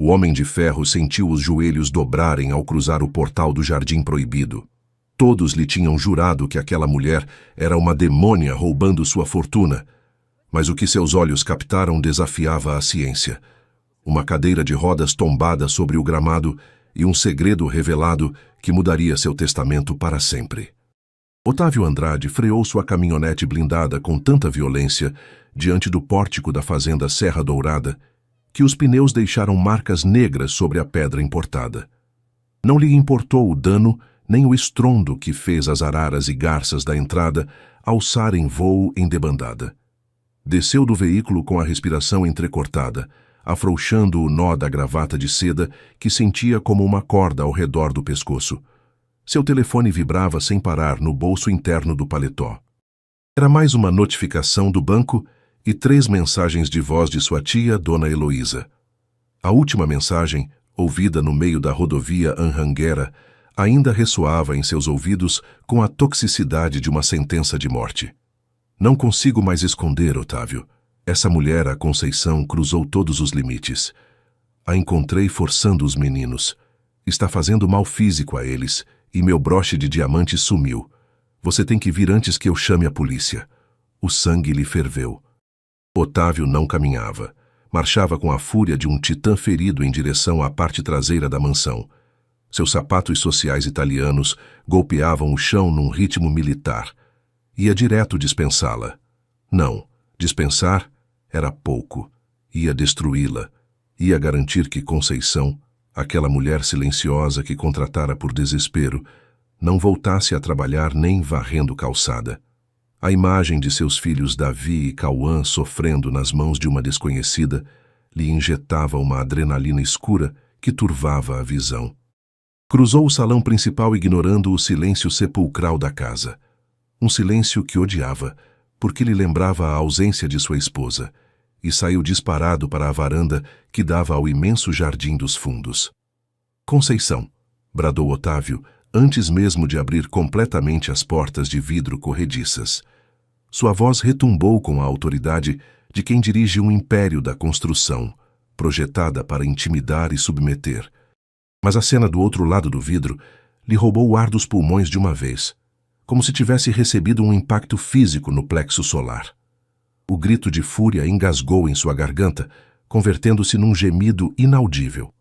O Homem de Ferro sentiu os joelhos dobrarem ao cruzar o portal do Jardim Proibido. Todos lhe tinham jurado que aquela mulher era uma demônia roubando sua fortuna, mas o que seus olhos captaram desafiava a ciência. Uma cadeira de rodas tombada sobre o gramado e um segredo revelado que mudaria seu testamento para sempre. Otávio Andrade freou sua caminhonete blindada com tanta violência diante do pórtico da fazenda Serra Dourada que os pneus deixaram marcas negras sobre a pedra importada. Não lhe importou o dano nem o estrondo que fez as araras e garças da entrada alçarem voo em debandada. Desceu do veículo com a respiração entrecortada, afrouxando o nó da gravata de seda que sentia como uma corda ao redor do pescoço. Seu telefone vibrava sem parar no bolso interno do paletó. Era mais uma notificação do banco e 3 mensagens de voz de sua tia, Dona Heloísa. A última mensagem, ouvida no meio da rodovia Anhanguera, ainda ressoava em seus ouvidos com a toxicidade de uma sentença de morte. Não consigo mais esconder, Otávio. Essa mulher, a Conceição, cruzou todos os limites. A encontrei forçando os meninos. Está fazendo mal físico a eles e meu broche de diamante sumiu. Você tem que vir antes que eu chame a polícia. O sangue lhe ferveu. Otávio não caminhava. Marchava com a fúria de um titã ferido em direção à parte traseira da mansão. Seus sapatos sociais italianos golpeavam o chão num ritmo militar. Ia direto dispensá-la. Não, dispensar era pouco. Ia destruí-la. Ia garantir que Conceição, aquela mulher silenciosa que contratara por desespero, não voltasse a trabalhar nem varrendo calçada. A imagem de seus filhos Davi e Cauã sofrendo nas mãos de uma desconhecida lhe injetava uma adrenalina escura que turvava a visão. Cruzou o salão principal ignorando o silêncio sepulcral da casa. Um silêncio que odiava, porque lhe lembrava a ausência de sua esposa, e saiu disparado para a varanda que dava ao imenso jardim dos fundos. Conceição, bradou Otávio, antes mesmo de abrir completamente as portas de vidro corrediças. Sua voz retumbou com a autoridade de quem dirige um império da construção, projetada para intimidar e submeter. Mas a cena do outro lado do vidro lhe roubou o ar dos pulmões de uma vez, como se tivesse recebido um impacto físico no plexo solar. O grito de fúria engasgou em sua garganta, convertendo-se num gemido inaudível.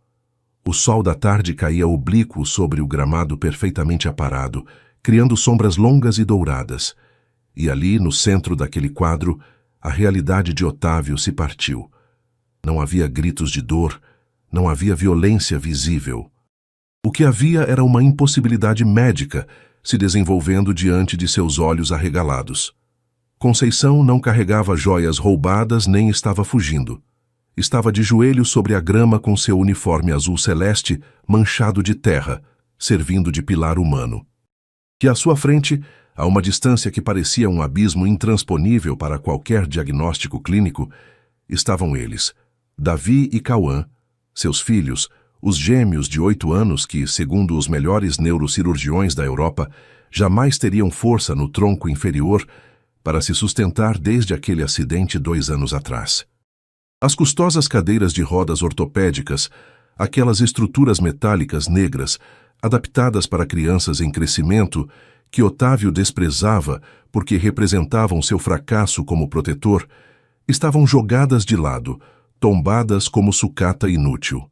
O sol da tarde caía oblíquo sobre o gramado perfeitamente aparado, criando sombras longas e douradas. E ali, no centro daquele quadro, a realidade de Otávio se partiu. Não havia gritos de dor, não havia violência visível. O que havia era uma impossibilidade médica se desenvolvendo diante de seus olhos arregalados. Conceição não carregava joias roubadas nem estava fugindo. Estava de joelhos sobre a grama com seu uniforme azul celeste manchado de terra, servindo de pilar humano. E à sua frente, a uma distância que parecia um abismo intransponível para qualquer diagnóstico clínico, estavam eles, Davi e Cauã, seus filhos, os gêmeos de 8 anos que, segundo os melhores neurocirurgiões da Europa, jamais teriam força no tronco inferior para se sustentar desde aquele acidente 2 anos atrás. As custosas cadeiras de rodas ortopédicas, aquelas estruturas metálicas negras, adaptadas para crianças em crescimento, que Otávio desprezava porque representavam seu fracasso como protetor, estavam jogadas de lado, tombadas como sucata inútil.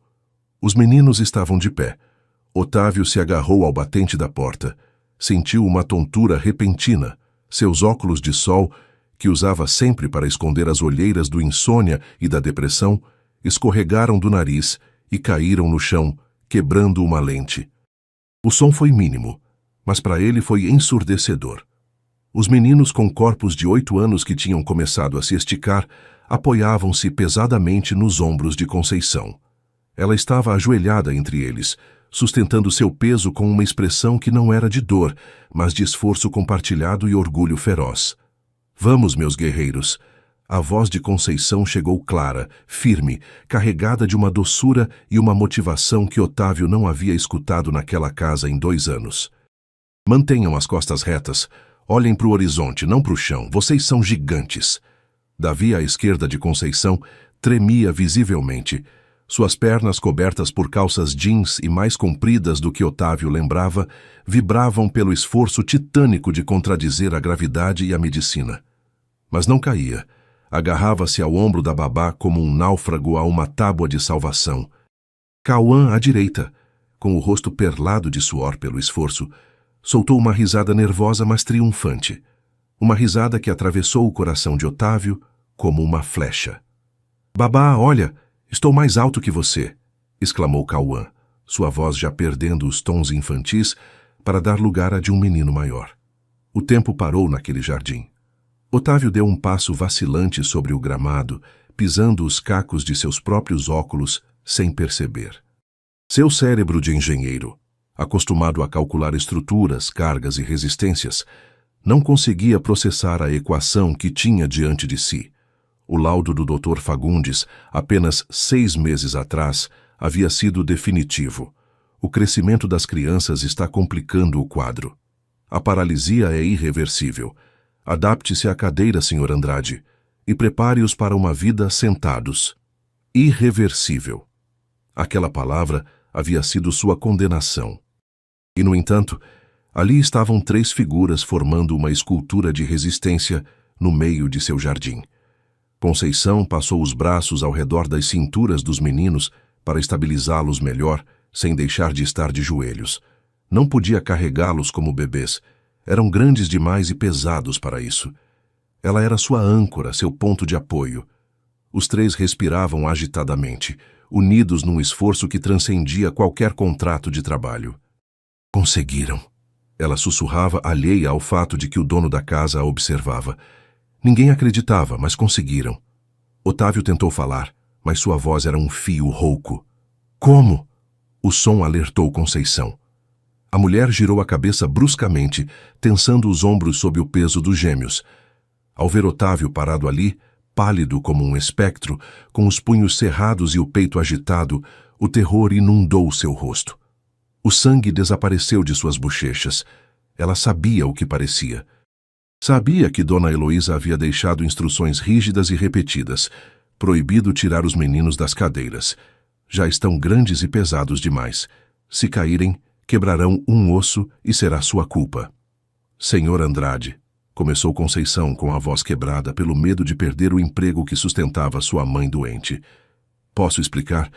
Os meninos estavam de pé. Otávio se agarrou ao batente da porta. Sentiu uma tontura repentina. Seus óculos de sol, que usava sempre para esconder as olheiras do insônia e da depressão, escorregaram do nariz e caíram no chão, quebrando uma lente. O som foi mínimo, mas para ele foi ensurdecedor. Os meninos com corpos de 8 anos que tinham começado a se esticar apoiavam-se pesadamente nos ombros de Conceição. Ela estava ajoelhada entre eles, sustentando seu peso com uma expressão que não era de dor, mas de esforço compartilhado e orgulho feroz. Vamos, meus guerreiros. A voz de Conceição chegou clara, firme, carregada de uma doçura e uma motivação que Otávio não havia escutado naquela casa em 2 anos. Mantenham as costas retas. Olhem para o horizonte, não para o chão. Vocês são gigantes. Davi, à esquerda de Conceição, tremia visivelmente. Suas pernas, cobertas por calças jeans e mais compridas do que Otávio lembrava, vibravam pelo esforço titânico de contradizer a gravidade e a medicina. Mas não caía. Agarrava-se ao ombro da babá como um náufrago a uma tábua de salvação. Cauã, à direita, com o rosto perlado de suor pelo esforço, soltou uma risada nervosa, mas triunfante. Uma risada que atravessou o coração de Otávio como uma flecha. "Babá, olha, estou mais alto que você", exclamou Cauã, sua voz já perdendo os tons infantis para dar lugar à de um menino maior. O tempo parou naquele jardim. Otávio deu um passo vacilante sobre o gramado, pisando os cacos de seus próprios óculos sem perceber. Seu cérebro de engenheiro, acostumado a calcular estruturas, cargas e resistências, não conseguia processar a equação que tinha diante de si. O laudo do Dr. Fagundes, apenas 6 meses atrás, havia sido definitivo. O crescimento das crianças está complicando o quadro. A paralisia é irreversível. Adapte-se à cadeira, Sr. Andrade, e prepare-os para uma vida sentados. Irreversível. Aquela palavra havia sido sua condenação. E, no entanto, ali estavam 3 figuras formando uma escultura de resistência no meio de seu jardim. Conceição passou os braços ao redor das cinturas dos meninos para estabilizá-los melhor, sem deixar de estar de joelhos. Não podia carregá-los como bebês. Eram grandes demais e pesados para isso. Ela era sua âncora, seu ponto de apoio. Os 3 respiravam agitadamente, unidos num esforço que transcendia qualquer contrato de trabalho. "Conseguiram", ela sussurrava, alheia ao fato de que o dono da casa a observava. Ninguém acreditava, mas conseguiram. Otávio tentou falar, mas sua voz era um fio rouco. "Como?" O som alertou Conceição. A mulher girou a cabeça bruscamente, tensando os ombros sob o peso dos gêmeos. Ao ver Otávio parado ali, pálido como um espectro, com os punhos cerrados e o peito agitado, o terror inundou seu rosto. O sangue desapareceu de suas bochechas. Ela sabia o que parecia. Sabia que Dona Heloísa havia deixado instruções rígidas e repetidas. Proibido tirar os meninos das cadeiras. Já estão grandes e pesados demais. Se caírem, quebrarão um osso e será sua culpa. "Senhor Andrade", começou Conceição com a voz quebrada pelo medo de perder o emprego que sustentava sua mãe doente. "Posso explicar?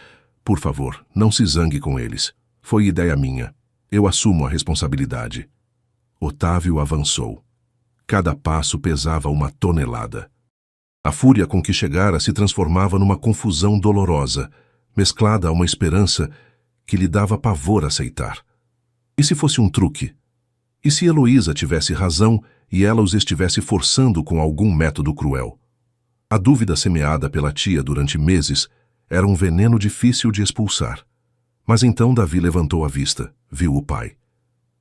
Por favor, não se zangue com eles. Foi ideia minha. Eu assumo a responsabilidade." Otávio avançou. Cada passo pesava uma tonelada. A fúria com que chegara se transformava numa confusão dolorosa, mesclada a uma esperança que lhe dava pavor aceitar. E se fosse um truque? E se Heloísa tivesse razão e ela os estivesse forçando com algum método cruel? A dúvida semeada pela tia durante meses era um veneno difícil de expulsar. Mas então Davi levantou a vista, viu o pai.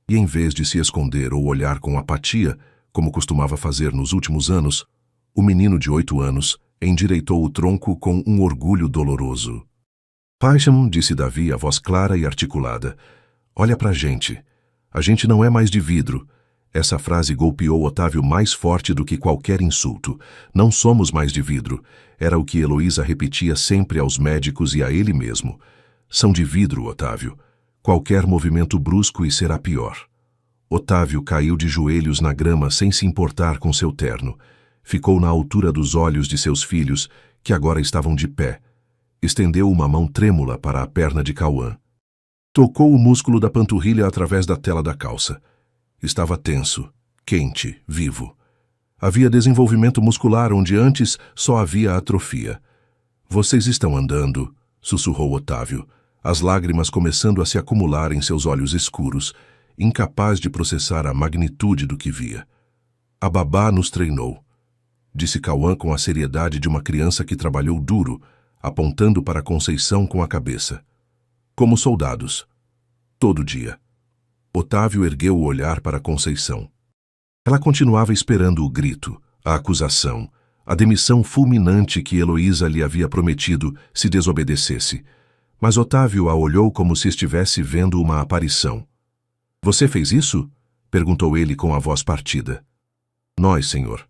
E em vez de se esconder ou olhar com apatia, como costumava fazer nos últimos anos, o menino de 8 anos endireitou o tronco com um orgulho doloroso. "Paixão", disse Davi, a voz clara e articulada, "olha pra gente. A gente não é mais de vidro." Essa frase golpeou Otávio mais forte do que qualquer insulto. "Não somos mais de vidro." Era o que Heloísa repetia sempre aos médicos e a ele mesmo. "São de vidro, Otávio. Qualquer movimento brusco e será pior." Otávio caiu de joelhos na grama sem se importar com seu terno. Ficou na altura dos olhos de seus filhos, que agora estavam de pé. Estendeu uma mão trêmula para a perna de Cauã. Tocou o músculo da panturrilha através da tela da calça. Estava tenso, quente, vivo. Havia desenvolvimento muscular onde antes só havia atrofia. "Vocês estão andando", sussurrou Otávio, as lágrimas começando a se acumular em seus olhos escuros, incapaz de processar a magnitude do que via. "A babá nos treinou", disse Cauã com a seriedade de uma criança que trabalhou duro, apontando para Conceição com a cabeça. "Como soldados. Todo dia." Otávio ergueu o olhar para Conceição. Ela continuava esperando o grito, a acusação, a demissão fulminante que Heloísa lhe havia prometido se desobedecesse. Mas Otávio a olhou como se estivesse vendo uma aparição. "Você fez isso?" perguntou ele com a voz partida. "Nós, senhor",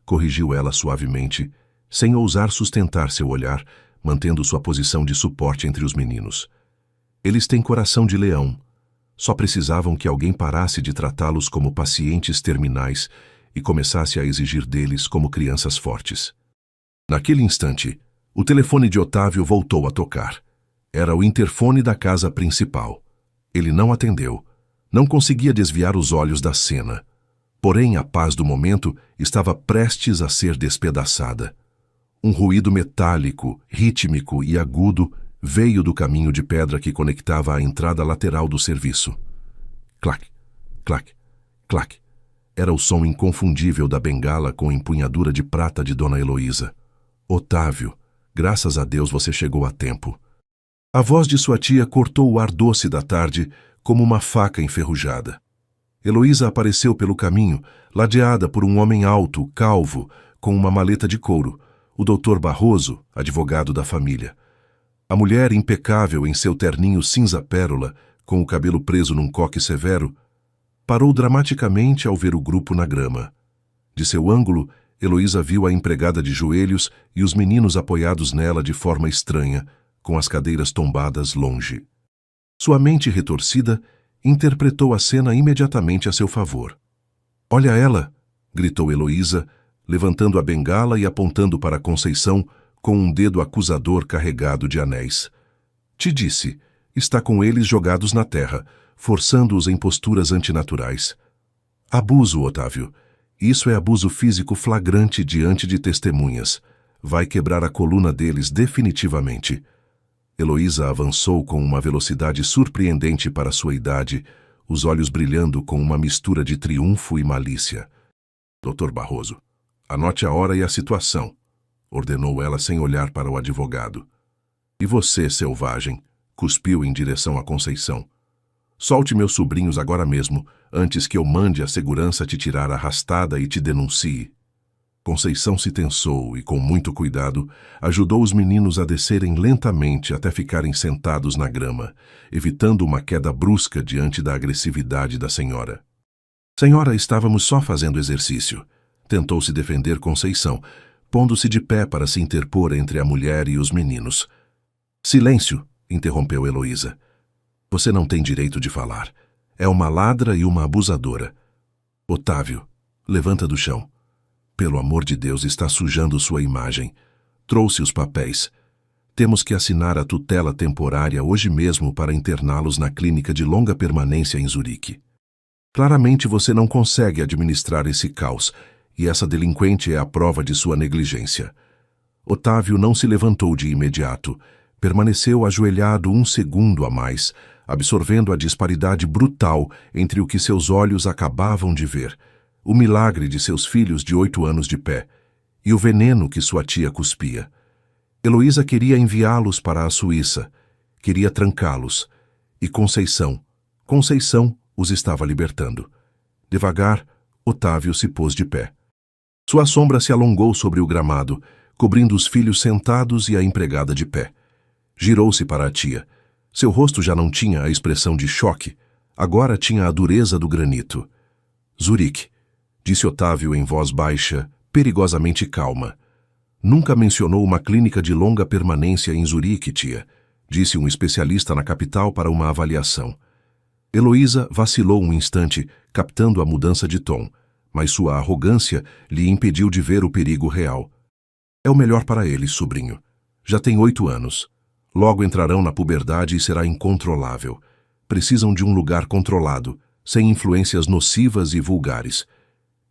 corrigiu ela suavemente, sem ousar sustentar seu olhar, mantendo sua posição de suporte entre os meninos. Eles têm coração de leão. Só precisavam que alguém parasse de tratá-los como pacientes terminais e começasse a exigir deles como crianças fortes. Naquele instante, o telefone de Otávio voltou a tocar. Era o interfone da casa principal. Ele não atendeu. Não conseguia desviar os olhos da cena. Porém, a paz do momento estava prestes a ser despedaçada. Um ruído metálico, rítmico e agudo veio do caminho de pedra que conectava a entrada lateral do serviço. Clac, clac, clac. Era o som inconfundível da bengala com empunhadura de prata de Dona Heloísa. Otávio, graças a Deus você chegou a tempo. A voz de sua tia cortou o ar doce da tarde como uma faca enferrujada. Heloísa apareceu pelo caminho, ladeada por um homem alto, calvo, com uma maleta de couro, o Dr. Barroso, advogado da família. A mulher, impecável em seu terninho cinza pérola, com o cabelo preso num coque severo, parou dramaticamente ao ver o grupo na grama. De seu ângulo, Heloísa viu a empregada de joelhos e os meninos apoiados nela de forma estranha, com as cadeiras tombadas longe. Sua mente retorcida interpretou a cena imediatamente a seu favor. "Olha ela!" gritou Heloísa, levantando a bengala e apontando para Conceição com um dedo acusador carregado de anéis. "Te disse, está com eles jogados na terra, forçando-os em posturas antinaturais. Abuso, Otávio. Isso é abuso físico flagrante diante de testemunhas. Vai quebrar a coluna deles definitivamente." Heloísa avançou com uma velocidade surpreendente para sua idade, os olhos brilhando com uma mistura de triunfo e malícia. "Dr. Barroso, anote a hora e a situação", ordenou ela sem olhar para o advogado. "E você, selvagem", cuspiu em direção a Conceição. "Solte meus sobrinhos agora mesmo, antes que eu mande a segurança te tirar arrastada e te denuncie." Conceição se tensou e, com muito cuidado, ajudou os meninos a descerem lentamente até ficarem sentados na grama, evitando uma queda brusca diante da agressividade da senhora. "Senhora, estávamos só fazendo exercício", tentou se defender Conceição, pondo-se de pé para se interpor entre a mulher e os meninos. "Silêncio", interrompeu Heloísa. "Você não tem direito de falar. É uma ladra e uma abusadora. Otávio, levanta do chão. Pelo amor de Deus, está sujando sua imagem. Trouxe os papéis. Temos que assinar a tutela temporária hoje mesmo para interná-los na clínica de longa permanência em Zurique. Claramente você não consegue administrar esse caos, e essa delinquente é a prova de sua negligência." Otávio não se levantou de imediato. Permaneceu ajoelhado um segundo a mais, absorvendo a disparidade brutal entre o que seus olhos acabavam de ver, o milagre de seus filhos de 8 anos de pé, e o veneno que sua tia cuspia. Heloísa queria enviá-los para a Suíça, queria trancá-los, e Conceição os estava libertando. Devagar, Otávio se pôs de pé. Sua sombra se alongou sobre o gramado, cobrindo os filhos sentados e a empregada de pé. Girou-se para a tia. Seu rosto já não tinha a expressão de choque, agora tinha a dureza do granito. "Zurique", disse Otávio em voz baixa, perigosamente calma. "Nunca mencionou uma clínica de longa permanência em Zurique, tia", disse um especialista na capital para uma avaliação. Heloísa vacilou um instante, captando a mudança de tom, mas sua arrogância lhe impediu de ver o perigo real. "É o melhor para eles, sobrinho. Já tem 8 anos. Logo entrarão na puberdade e será incontrolável. Precisam de um lugar controlado, sem influências nocivas e vulgares."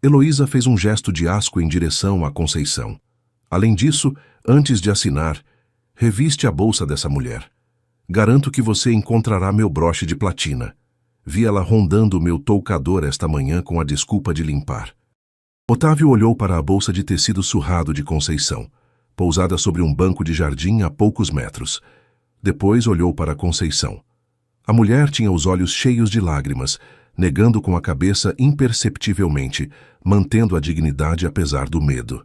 Heloísa fez um gesto de asco em direção a Conceição. "Além disso, antes de assinar, reviste a bolsa dessa mulher. Garanto que você encontrará meu broche de platina. Vi ela rondando meu toucador esta manhã com a desculpa de limpar." Otávio olhou para a bolsa de tecido surrado de Conceição, pousada sobre um banco de jardim a poucos metros. Depois olhou para Conceição. A mulher tinha os olhos cheios de lágrimas, negando com a cabeça imperceptivelmente, mantendo a dignidade apesar do medo.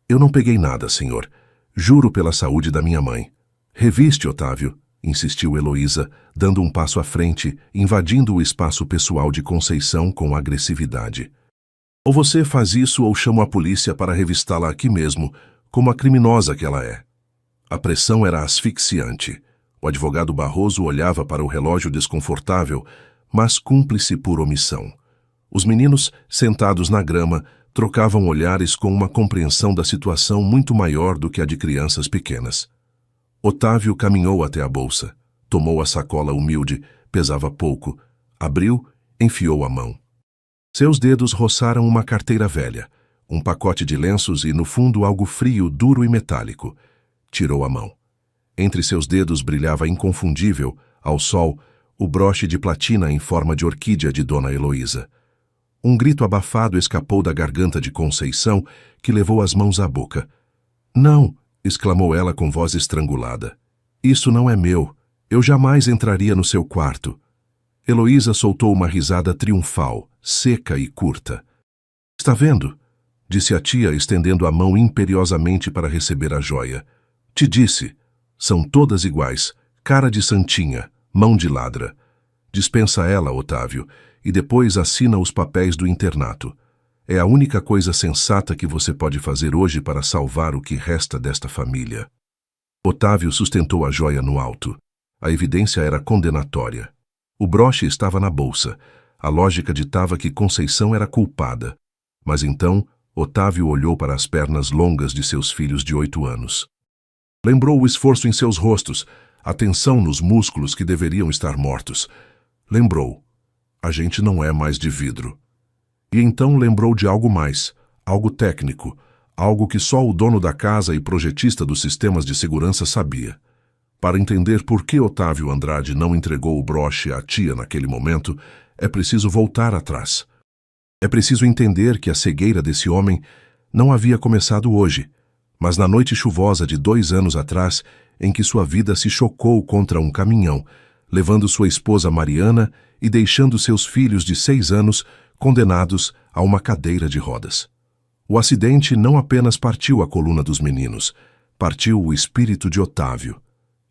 "Eu não peguei nada, senhor. Juro pela saúde da minha mãe." "Reviste, Otávio", insistiu Heloísa, dando um passo à frente, invadindo o espaço pessoal de Conceição com agressividade. "Ou você faz isso ou chamo a polícia para revistá-la aqui mesmo, como a criminosa que ela é." A pressão era asfixiante. O advogado Barroso olhava para o relógio desconfortável, mas cúmplice por omissão. Os meninos, sentados na grama, trocavam olhares com uma compreensão da situação muito maior do que a de crianças pequenas. Otávio caminhou até a bolsa, tomou a sacola humilde, pesava pouco, abriu, enfiou a mão. Seus dedos roçaram uma carteira velha, um pacote de lenços e, no fundo, algo frio, duro e metálico. Tirou a mão. Entre seus dedos brilhava inconfundível, ao sol, o broche de platina em forma de orquídea de Dona Heloísa. Um grito abafado escapou da garganta de Conceição, que levou as mãos à boca. "Não!" exclamou ela com voz estrangulada. "Isso não é meu. Eu jamais entraria no seu quarto." Heloísa soltou uma risada triunfal, seca e curta. "Está vendo?" disse a tia, estendendo a mão imperiosamente para receber a joia. "Te disse. São todas iguais. Cara de santinha, mão de ladra. Dispensa ela, Otávio, e depois assina os papéis do internato. É a única coisa sensata que você pode fazer hoje para salvar o que resta desta família." Otávio sustentou a joia no alto. A evidência era condenatória. O broche estava na bolsa. A lógica ditava que Conceição era culpada. Mas então, Otávio olhou para as pernas longas de seus filhos de 8 anos. Lembrou o esforço em seus rostos, a tensão nos músculos que deveriam estar mortos. Lembrou. A gente não é mais de vidro. E então lembrou de algo mais, algo técnico, algo que só o dono da casa e projetista dos sistemas de segurança sabia. Para entender por que Otávio Andrade não entregou o broche à tia naquele momento, é preciso voltar atrás. É preciso entender que a cegueira desse homem não havia começado hoje, mas na noite chuvosa de 2 anos atrás, em que sua vida se chocou contra um caminhão, levando sua esposa Mariana e deixando seus filhos de 6 anos condenados a uma cadeira de rodas. O acidente não apenas partiu a coluna dos meninos, partiu o espírito de Otávio.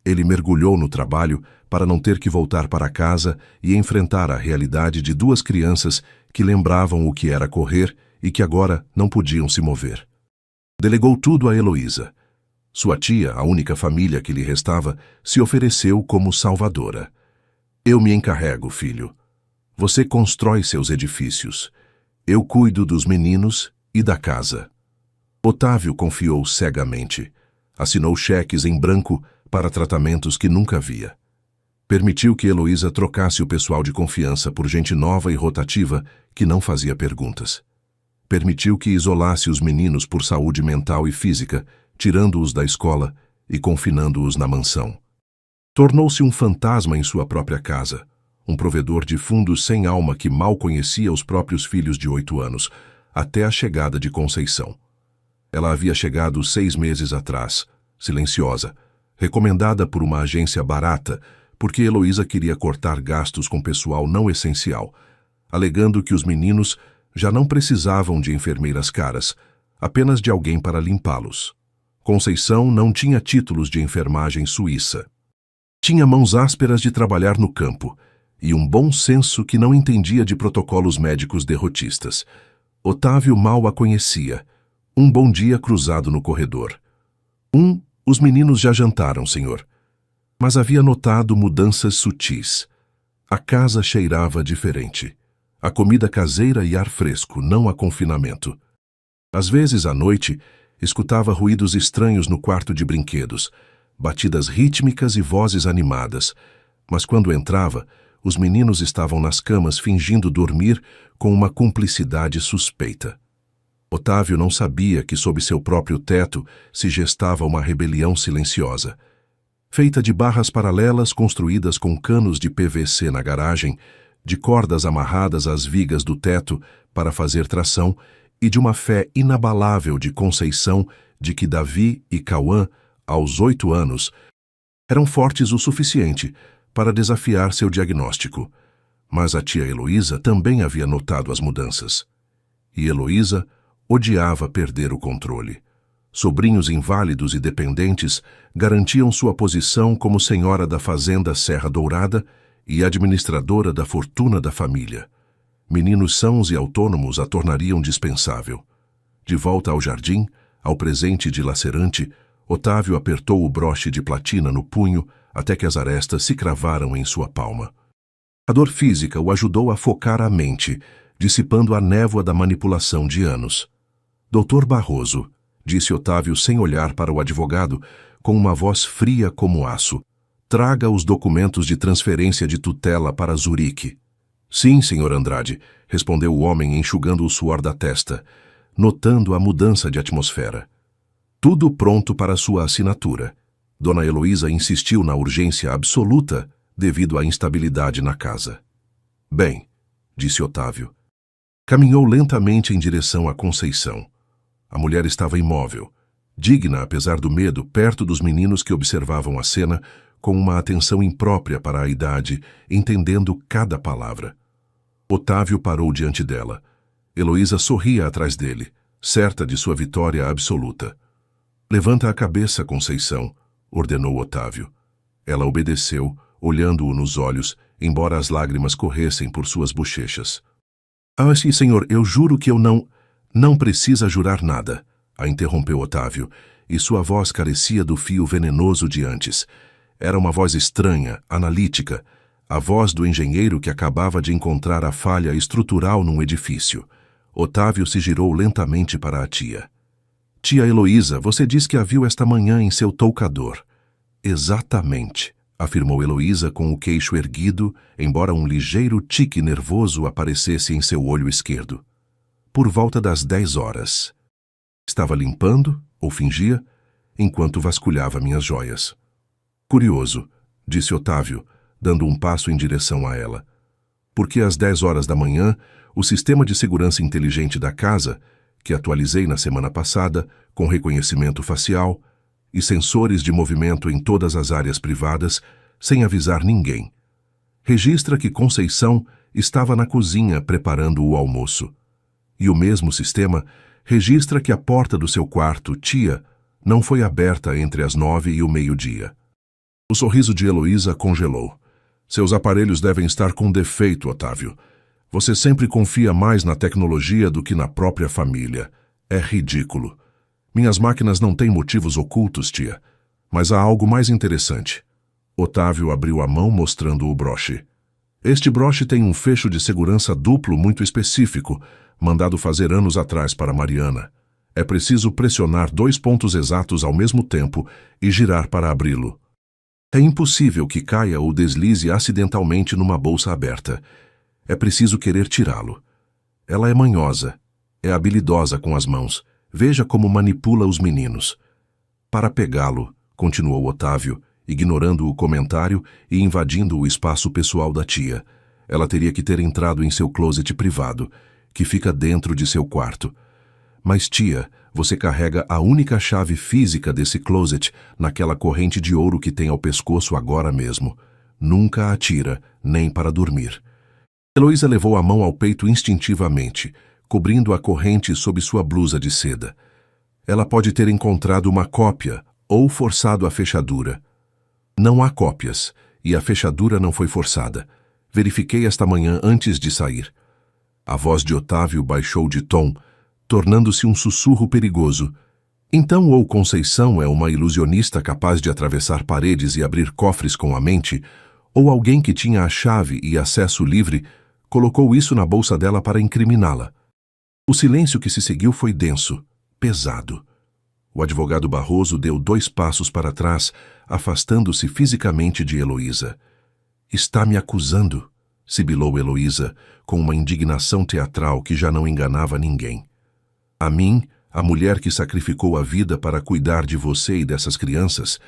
Ele mergulhou no trabalho para não ter que voltar para casa e enfrentar a realidade de 2 crianças que lembravam o que era correr e que agora não podiam se mover. Delegou tudo a Heloísa. Sua tia, a única família que lhe restava, se ofereceu como salvadora. "Eu me encarrego, filho. Você constrói seus edifícios. Eu cuido dos meninos e da casa." Otávio confiou cegamente. Assinou cheques em branco para tratamentos que nunca via. Permitiu que Heloísa trocasse o pessoal de confiança por gente nova e rotativa que não fazia perguntas. Permitiu que isolasse os meninos por saúde mental e física, tirando-os da escola e confinando-os na mansão. Tornou-se um fantasma em sua própria casa, um provedor de fundos sem alma que mal conhecia os próprios filhos de 8 anos, até a chegada de Conceição. Ela havia chegado 6 meses atrás, silenciosa, recomendada por uma agência barata, porque Heloísa queria cortar gastos com pessoal não essencial, alegando que os meninos já não precisavam de enfermeiras caras, apenas de alguém para limpá-los. Conceição não tinha títulos de enfermagem suíça. Tinha mãos ásperas de trabalhar no campo e um bom senso que não entendia de protocolos médicos derrotistas. Otávio mal a conhecia. Um bom dia cruzado no corredor. Os meninos já jantaram, senhor. Mas havia notado mudanças sutis. A casa cheirava diferente. A comida caseira e ar fresco, não a confinamento. Às vezes, à noite, escutava ruídos estranhos no quarto de brinquedos, batidas rítmicas e vozes animadas, mas quando entrava, os meninos estavam nas camas fingindo dormir com uma cumplicidade suspeita. Otávio não sabia que sob seu próprio teto se gestava uma rebelião silenciosa. Feita de barras paralelas construídas com canos de PVC na garagem, de cordas amarradas às vigas do teto para fazer tração e de uma fé inabalável de Conceição de que Davi e Cauã, aos 8 anos, eram fortes o suficiente para desafiar seu diagnóstico. Mas a tia Heloísa também havia notado as mudanças. E Heloísa odiava perder o controle. Sobrinhos inválidos e dependentes garantiam sua posição como senhora da fazenda Serra Dourada e administradora da fortuna da família. Meninos sãos e autônomos a tornariam dispensável. De volta ao jardim, ao presente dilacerante, Otávio apertou o broche de platina no punho até que as arestas se cravaram em sua palma. A dor física o ajudou a focar a mente, dissipando a névoa da manipulação de anos. Doutor Barroso, disse Otávio sem olhar para o advogado, com uma voz fria como aço. Traga os documentos de transferência de tutela para Zurique. Sim, senhor Andrade, respondeu o homem enxugando o suor da testa, notando a mudança de atmosfera. Tudo pronto para sua assinatura. Dona Heloísa insistiu na urgência absoluta devido à instabilidade na casa. Bem, disse Otávio. Caminhou lentamente em direção à Conceição. A mulher estava imóvel, digna apesar do medo, perto dos meninos que observavam a cena com uma atenção imprópria para a idade, entendendo cada palavra. Otávio parou diante dela. Heloísa sorria atrás dele, certa de sua vitória absoluta. Levanta a cabeça, Conceição, ordenou Otávio. Ela obedeceu, olhando-o nos olhos, embora as lágrimas corressem por suas bochechas. Ah, sim, senhor, eu juro que eu não... Não precisa jurar nada, a interrompeu Otávio, e sua voz carecia do fio venenoso de antes. Era uma voz estranha, analítica, a voz do engenheiro que acabava de encontrar a falha estrutural num edifício. Otávio se girou lentamente para a tia. Tia Heloísa, você diz que a viu esta manhã em seu toucador. Exatamente, afirmou Heloísa com o queixo erguido, embora um ligeiro tique nervoso aparecesse em seu olho esquerdo. Por volta das 10 horas. Estava limpando, ou fingia, enquanto vasculhava minhas joias. Curioso, disse Otávio, dando um passo em direção a ela. Porque às 10 horas da manhã, o sistema de segurança inteligente da casa, que atualizei na semana passada, com reconhecimento facial e sensores de movimento em todas as áreas privadas, sem avisar ninguém, registra que Conceição estava na cozinha preparando o almoço. E o mesmo sistema registra que a porta do seu quarto, tia, não foi aberta entre as 9 e o meio-dia. O sorriso de Heloísa congelou. Seus aparelhos devem estar com defeito, Otávio. Você sempre confia mais na tecnologia do que na própria família. É ridículo. Minhas máquinas não têm motivos ocultos, tia. Mas há algo mais interessante. Otávio abriu a mão mostrando o broche. Este broche tem um fecho de segurança duplo muito específico, mandado fazer anos atrás para Mariana. É preciso pressionar 2 pontos exatos ao mesmo tempo e girar para abri-lo. É impossível que caia ou deslize acidentalmente numa bolsa aberta. É preciso querer tirá-lo. Ela é manhosa, é habilidosa com as mãos. Veja como manipula os meninos. Para pegá-lo, continuou Otávio, ignorando o comentário e invadindo o espaço pessoal da tia. Ela teria que ter entrado em seu closet privado, que fica dentro de seu quarto. Mas, tia, você carrega a única chave física desse closet naquela corrente de ouro que tem ao pescoço agora mesmo. Nunca a tira, nem para dormir. Heloísa levou a mão ao peito instintivamente, cobrindo a corrente sob sua blusa de seda. Ela pode ter encontrado uma cópia ou forçado a fechadura. Não há cópias, e a fechadura não foi forçada. Verifiquei esta manhã antes de sair. A voz de Otávio baixou de tom, tornando-se um sussurro perigoso. Então, ou Conceição é uma ilusionista capaz de atravessar paredes e abrir cofres com a mente, ou alguém que tinha a chave e acesso livre colocou isso na bolsa dela para incriminá-la. O silêncio que se seguiu foi denso, pesado. O advogado Barroso deu 2 passos para trás, afastando-se fisicamente de Heloísa. Está me acusando, sibilou Heloísa, com uma indignação teatral que já não enganava ninguém. A mim, a mulher que sacrificou a vida para cuidar de você e dessas crianças,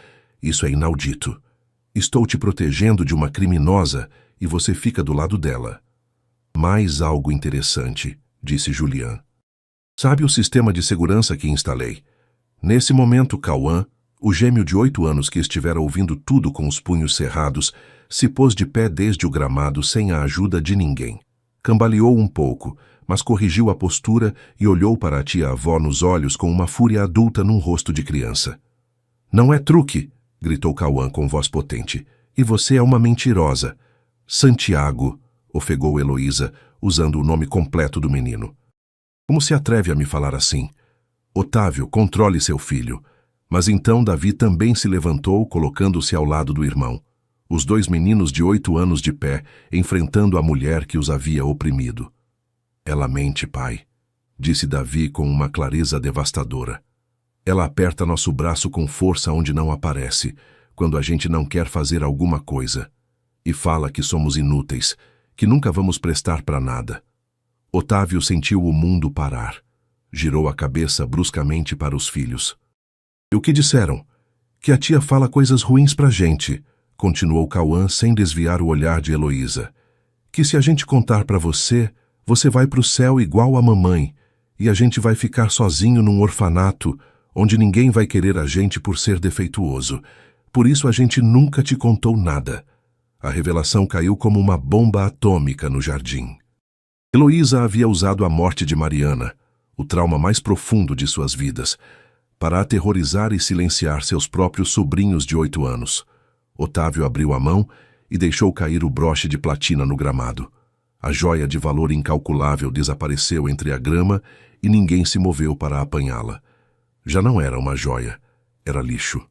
isso é inaudito. Estou te protegendo de uma criminosa e você fica do lado dela. Mais algo interessante, disse Julián. Sabe o sistema de segurança que instalei? Nesse momento, Cauã, o gêmeo de 8 anos que estivera ouvindo tudo com os punhos cerrados, se pôs de pé desde o gramado sem a ajuda de ninguém. Cambaleou um pouco, mas corrigiu a postura e olhou para a tia-avó nos olhos com uma fúria adulta num rosto de criança. Não é truque, gritou Cauã com voz potente. E você é uma mentirosa. Santiago, ofegou Heloísa, usando o nome completo do menino. Como se atreve a me falar assim? Otávio, controle seu filho. Mas então Davi também se levantou, colocando-se ao lado do irmão. Os dois meninos de 8 anos de pé, enfrentando a mulher que os havia oprimido. Ela mente, pai, disse Davi com uma clareza devastadora. Ela aperta nosso braço com força onde não aparece, quando a gente não quer fazer alguma coisa. E fala que somos inúteis, que nunca vamos prestar para nada. Otávio sentiu o mundo parar. Girou a cabeça bruscamente para os filhos. E o que disseram? Que a tia fala coisas ruins pra gente, continuou Cauã sem desviar o olhar de Heloísa. Que se a gente contar pra você, você vai pro céu igual a mamãe, e a gente vai ficar sozinho num orfanato, onde ninguém vai querer a gente por ser defeituoso. Por isso a gente nunca te contou nada. A revelação caiu como uma bomba atômica no jardim. Heloísa havia usado a morte de Mariana, o trauma mais profundo de suas vidas, para aterrorizar e silenciar seus próprios sobrinhos de 8 anos. Otávio abriu a mão e deixou cair o broche de platina no gramado. A joia de valor incalculável desapareceu entre a grama e ninguém se moveu para apanhá-la. Já não era uma joia, era lixo.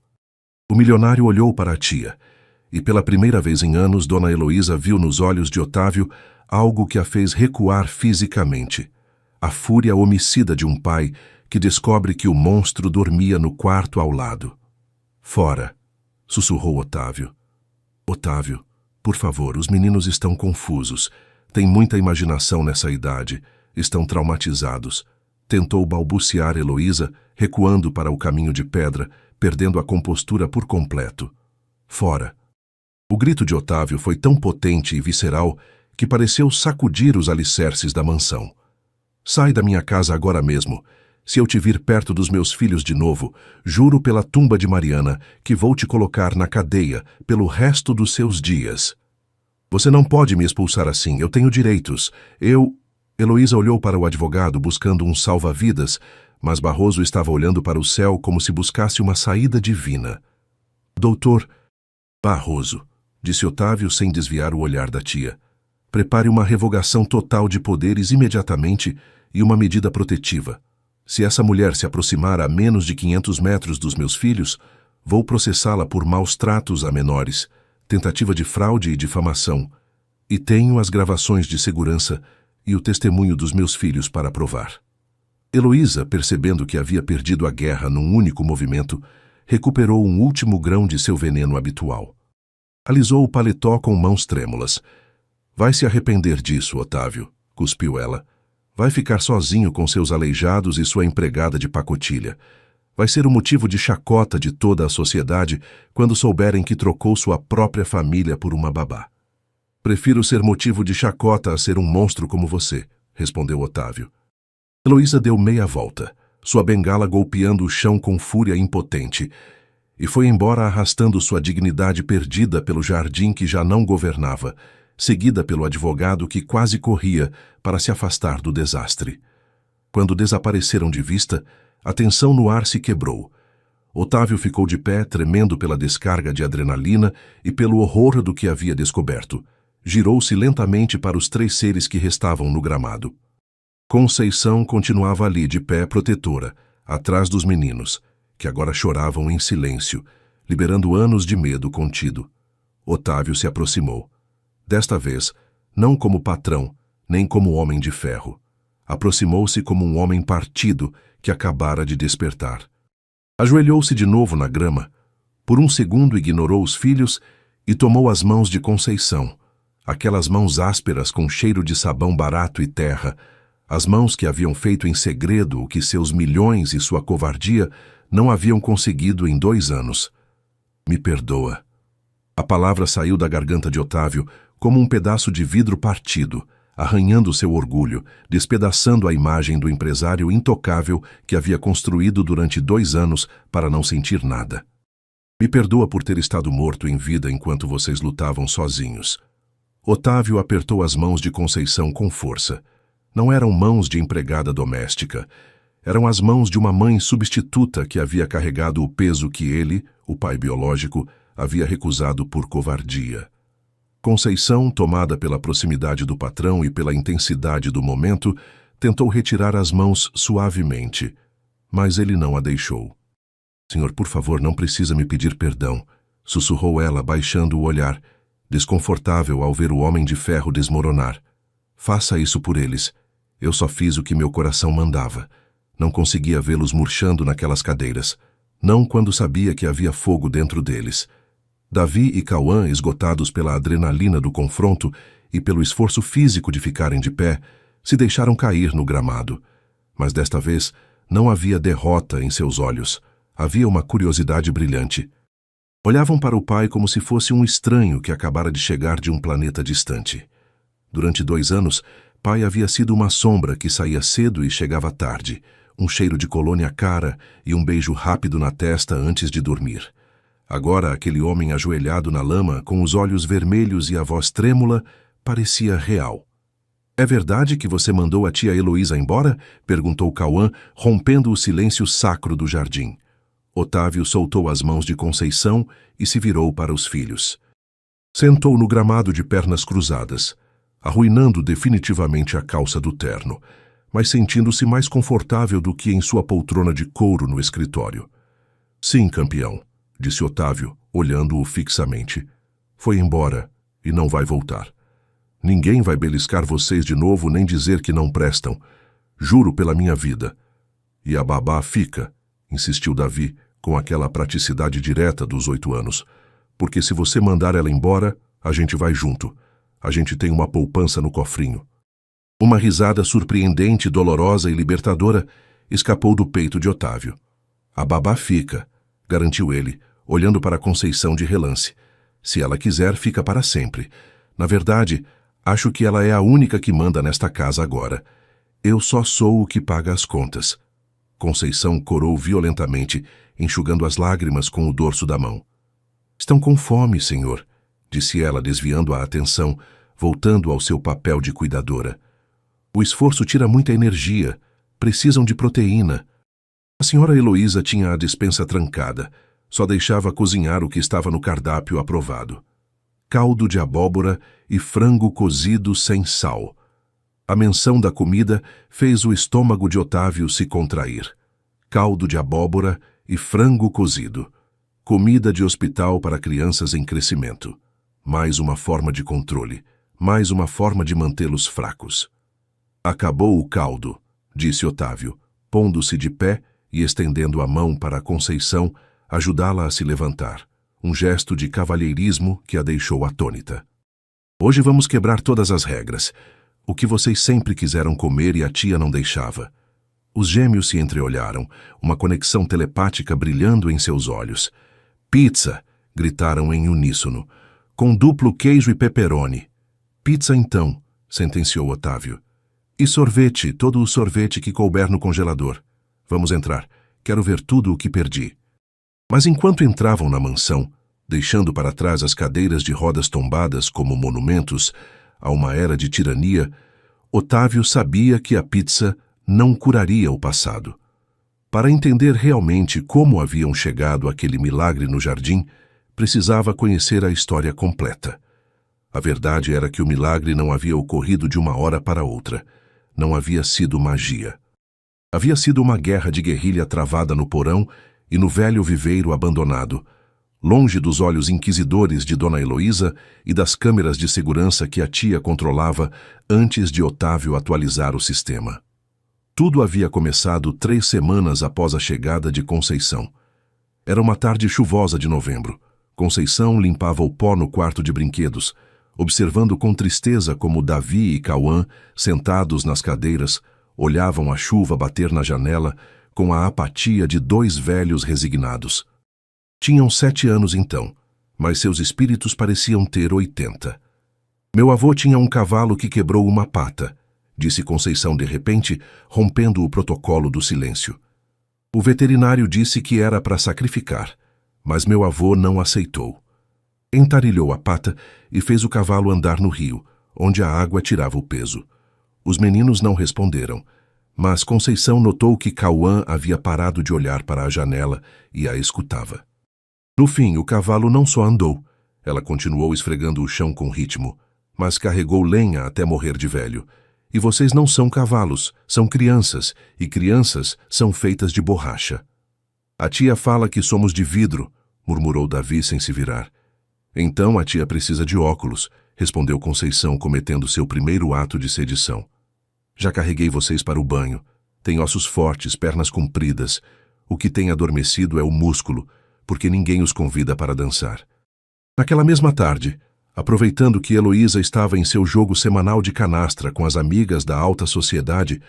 O milionário olhou para a tia, e pela primeira vez em anos, Dona Heloísa viu nos olhos de Otávio algo que a fez recuar fisicamente. A fúria homicida de um pai que descobre que o monstro dormia no quarto ao lado. Fora, sussurrou Otávio. Otávio, por favor, os meninos estão confusos. Têm muita imaginação nessa idade. Estão traumatizados. Tentou balbuciar Heloísa, recuando para o caminho de pedra, perdendo a compostura por completo. Fora. O grito de Otávio foi tão potente e visceral que pareceu sacudir os alicerces da mansão. Sai da minha casa agora mesmo. Se eu te vir perto dos meus filhos de novo, juro pela tumba de Mariana que vou te colocar na cadeia pelo resto dos seus dias. Você não pode me expulsar assim, eu tenho direitos. Heloísa olhou para o advogado buscando um salva-vidas, mas Barroso estava olhando para o céu como se buscasse uma saída divina. Doutor Barroso, disse Otávio sem desviar o olhar da tia. Prepare uma revogação total de poderes imediatamente e uma medida protetiva. Se essa mulher se aproximar a menos de 500 metros dos meus filhos, vou processá-la por maus tratos a menores, tentativa de fraude e difamação, e tenho as gravações de segurança e o testemunho dos meus filhos para provar. Heloísa, percebendo que havia perdido a guerra num único movimento, recuperou um último grão de seu veneno habitual. Alisou o paletó com mãos trêmulas. Vai se arrepender disso, Otávio, cuspiu ela. Vai ficar sozinho com seus aleijados e sua empregada de pacotilha. Vai ser o motivo de chacota de toda a sociedade quando souberem que trocou sua própria família por uma babá. Prefiro ser motivo de chacota a ser um monstro como você, respondeu Otávio. Heloísa deu meia volta, sua bengala golpeando o chão com fúria impotente, e foi embora arrastando sua dignidade perdida pelo jardim que já não governava, seguida pelo advogado que quase corria para se afastar do desastre. Quando desapareceram de vista, a tensão no ar se quebrou. Otávio ficou de pé, tremendo pela descarga de adrenalina e pelo horror do que havia descoberto. Girou-se lentamente para os 3 seres que restavam no gramado. Conceição continuava ali de pé protetora, atrás dos meninos, que agora choravam em silêncio, liberando anos de medo contido. Otávio se aproximou. Desta vez, não como patrão, nem como homem de ferro. Aproximou-se como um homem partido que acabara de despertar. Ajoelhou-se de novo na grama. Por um segundo ignorou os filhos e tomou as mãos de Conceição, aquelas mãos ásperas com cheiro de sabão barato e terra, as mãos que haviam feito em segredo o que seus milhões e sua covardia não haviam conseguido em 2 anos. Me perdoa. A palavra saiu da garganta de Otávio como um pedaço de vidro partido, arranhando seu orgulho, despedaçando a imagem do empresário intocável que havia construído durante 2 anos para não sentir nada. Me perdoa por ter estado morto em vida enquanto vocês lutavam sozinhos. Otávio apertou as mãos de Conceição com força. Não eram mãos de empregada doméstica. Eram as mãos de uma mãe substituta que havia carregado o peso que ele, o pai biológico, havia recusado por covardia. Conceição, tomada pela proximidade do patrão e pela intensidade do momento, tentou retirar as mãos suavemente, mas ele não a deixou. Senhor, por favor, não precisa me pedir perdão, sussurrou ela, baixando o olhar, desconfortável ao ver o homem de ferro desmoronar. Faça isso por eles. Eu só fiz o que meu coração mandava. Não conseguia vê-los murchando naquelas cadeiras. Não quando sabia que havia fogo dentro deles. Davi e Cauã, esgotados pela adrenalina do confronto e pelo esforço físico de ficarem de pé, se deixaram cair no gramado. Mas desta vez não havia derrota em seus olhos. Havia uma curiosidade brilhante. Olhavam para o pai como se fosse um estranho que acabara de chegar de um planeta distante. Durante 2 anos, pai havia sido uma sombra que saía cedo e chegava tarde, um cheiro de colônia cara e um beijo rápido na testa antes de dormir. Agora, aquele homem ajoelhado na lama, com os olhos vermelhos e a voz trêmula, parecia real. É verdade que você mandou a tia Heloísa embora? Perguntou Cauã, rompendo o silêncio sacro do jardim. Otávio soltou as mãos de Conceição e se virou para os filhos. Sentou no gramado de pernas cruzadas, arruinando definitivamente a calça do terno, mas sentindo-se mais confortável do que em sua poltrona de couro no escritório. Sim, campeão, disse Otávio, olhando-o fixamente. Foi embora e não vai voltar. Ninguém vai beliscar vocês de novo nem dizer que não prestam. Juro pela minha vida. E a babá fica, insistiu Davi, com aquela praticidade direta dos 8 anos. Porque se você mandar ela embora, a gente vai junto. A gente tem uma poupança no cofrinho. Uma risada surpreendente, dolorosa e libertadora escapou do peito de Otávio. A babá fica, garantiu ele, olhando para Conceição de relance. Se ela quiser, fica para sempre. Na verdade, acho que ela é a única que manda nesta casa agora. Eu só sou o que paga as contas. Conceição corou violentamente, enxugando as lágrimas com o dorso da mão. Estão com fome, senhor, disse ela, desviando a atenção, voltando ao seu papel de cuidadora. O esforço tira muita energia. Precisam de proteína. A senhora Heloísa tinha a despensa trancada. Só deixava cozinhar o que estava no cardápio aprovado. Caldo de abóbora e frango cozido sem sal. A menção da comida fez o estômago de Otávio se contrair. Caldo de abóbora e frango cozido. Comida de hospital para crianças em crescimento. Mais uma forma de controle. Mais uma forma de mantê-los fracos. Acabou o caldo, disse Otávio, pondo-se de pé e estendendo a mão para a Conceição, ajudá-la a se levantar. Um gesto de cavalheirismo que a deixou atônita. Hoje vamos quebrar todas as regras. O que vocês sempre quiseram comer e a tia não deixava. Os gêmeos se entreolharam, uma conexão telepática brilhando em seus olhos. Pizza! Gritaram em uníssono. Com duplo queijo e pepperoni. Pizza então, sentenciou Otávio. E sorvete, todo o sorvete que couber no congelador. Vamos entrar. Quero ver tudo o que perdi. Mas enquanto entravam na mansão, deixando para trás as cadeiras de rodas tombadas como monumentos a uma era de tirania, Otávio sabia que a pizza não curaria o passado. Para entender realmente como haviam chegado àquele milagre no jardim, precisava conhecer a história completa. A verdade era que o milagre não havia ocorrido de uma hora para outra. Não havia sido magia. Havia sido uma guerra de guerrilha travada no porão e no velho viveiro abandonado, longe dos olhos inquisidores de Dona Heloísa e das câmeras de segurança que a tia controlava antes de Otávio atualizar o sistema. Tudo havia começado 3 semanas após a chegada de Conceição. Era uma tarde chuvosa de novembro. Conceição limpava o pó no quarto de brinquedos, observando com tristeza como Davi e Cauã, sentados nas cadeiras, olhavam a chuva bater na janela com a apatia de 2 velhos resignados. Tinham 7 anos então, mas seus espíritos pareciam ter 80. Meu avô tinha um cavalo que quebrou uma pata, disse Conceição de repente, rompendo o protocolo do silêncio. O veterinário disse que era para sacrificar, mas meu avô não aceitou. Entarilhou a pata e fez o cavalo andar no rio, onde a água tirava o peso. Os meninos não responderam, mas Conceição notou que Cauã havia parado de olhar para a janela e a escutava. No fim, o cavalo não só andou, ela continuou esfregando o chão com ritmo, mas carregou lenha até morrer de velho. E vocês não são cavalos, são crianças, e crianças são feitas de borracha. A tia fala que somos de vidro, murmurou Davi sem se virar. Então a tia precisa de óculos, respondeu Conceição, cometendo seu primeiro ato de sedição. Já carreguei vocês para o banho. Tem ossos fortes, pernas compridas. O que tem adormecido é o músculo, porque ninguém os convida para dançar. Naquela mesma tarde, aproveitando que Heloísa estava em seu jogo semanal de canastra com as amigas da alta sociedade,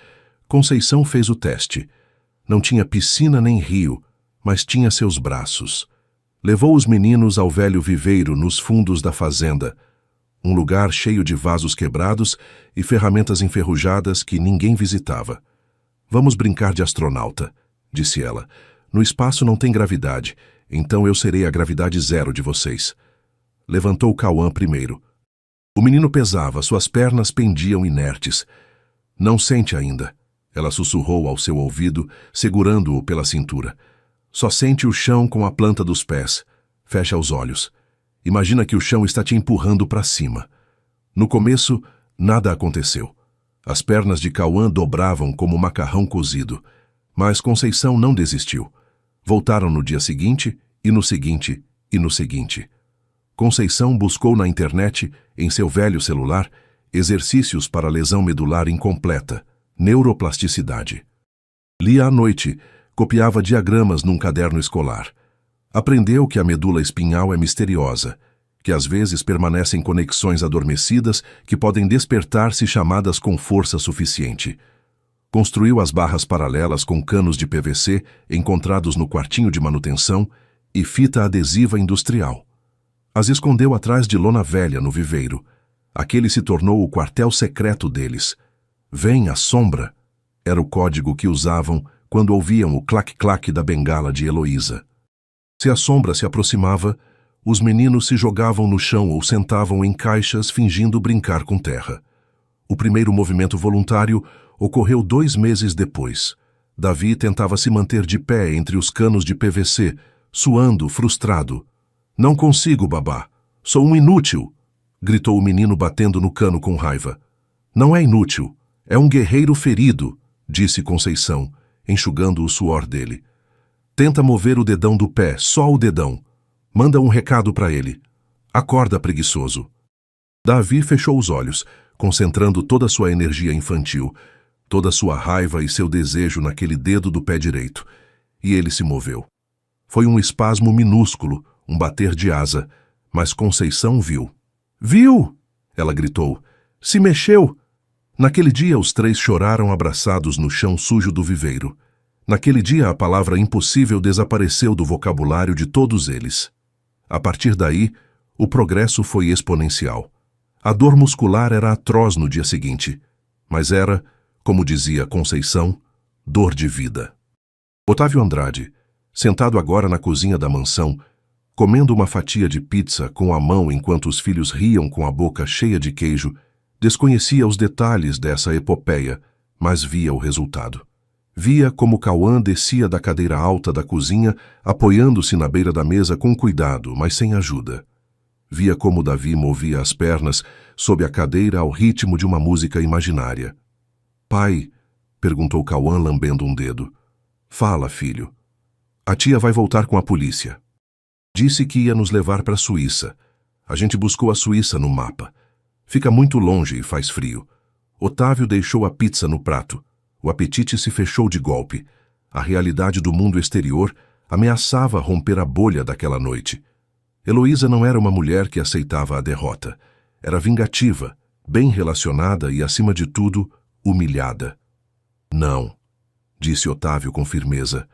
Conceição fez o teste. Não tinha piscina nem rio, mas tinha seus braços. Levou os meninos ao velho viveiro nos fundos da fazenda, um lugar cheio de vasos quebrados e ferramentas enferrujadas que ninguém visitava. Vamos brincar de astronauta, disse ela. No espaço não tem gravidade, então eu serei a gravidade zero de vocês. Levantou Cauã primeiro. O menino pesava, suas pernas pendiam inertes. Não sente ainda, ela sussurrou ao seu ouvido, segurando-o pela cintura. Só sente o chão com a planta dos pés. Fecha os olhos. Imagina que o chão está te empurrando para cima. No começo, nada aconteceu. As pernas de Cauã dobravam como macarrão cozido. Mas Conceição não desistiu. Voltaram no dia seguinte, e no seguinte, e no seguinte. Conceição buscou na internet, em seu velho celular, exercícios para lesão medular incompleta, neuroplasticidade. Lia à noite, copiava diagramas num caderno escolar. Aprendeu que a medula espinhal é misteriosa, que às vezes permanecem conexões adormecidas que podem despertar se chamadas com força suficiente. Construiu as barras paralelas com canos de PVC encontrados no quartinho de manutenção e fita adesiva industrial. As escondeu atrás de lona velha no viveiro. Aquele se tornou o quartel secreto deles. Vem a sombra, era o código que usavam quando ouviam o clac-clac da bengala de Heloísa. Se a sombra se aproximava, os meninos se jogavam no chão ou sentavam em caixas fingindo brincar com terra. O primeiro movimento voluntário ocorreu 2 meses depois. Davi tentava se manter de pé entre os canos de PVC, suando, frustrado. Não consigo, babá. Sou um inútil, gritou o menino batendo no cano com raiva. Não é inútil, é um guerreiro ferido, disse Conceição, enxugando o suor dele. Tenta mover o dedão do pé, só o dedão. Manda um recado para ele. Acorda, preguiçoso. Davi fechou os olhos, concentrando toda a sua energia infantil, toda a sua raiva e seu desejo naquele dedo do pé direito, e ele se moveu. Foi um espasmo minúsculo, um bater de asa, mas Conceição viu. Viu? Ela gritou. Se mexeu! Naquele dia os 3 choraram abraçados no chão sujo do viveiro. Naquele dia a palavra impossível desapareceu do vocabulário de todos eles. A partir daí, o progresso foi exponencial. A dor muscular era atroz no dia seguinte, mas era, como dizia Conceição, dor de vida. Otávio Andrade, sentado agora na cozinha da mansão, comendo uma fatia de pizza com a mão enquanto os filhos riam com a boca cheia de queijo, desconhecia os detalhes dessa epopeia, mas via o resultado. Via como Cauã descia da cadeira alta da cozinha, apoiando-se na beira da mesa com cuidado, mas sem ajuda. Via como Davi movia as pernas sob a cadeira ao ritmo de uma música imaginária. Pai, perguntou Cauã lambendo um dedo. Fala, filho. A tia vai voltar com a polícia. Disse que ia nos levar para a Suíça. A gente buscou a Suíça no mapa. Fica muito longe e faz frio. Otávio deixou a pizza no prato. O apetite se fechou de golpe. A realidade do mundo exterior ameaçava romper a bolha daquela noite. Heloísa não era uma mulher que aceitava a derrota. Era vingativa, bem relacionada e, acima de tudo, humilhada. Não, disse Otávio com firmeza.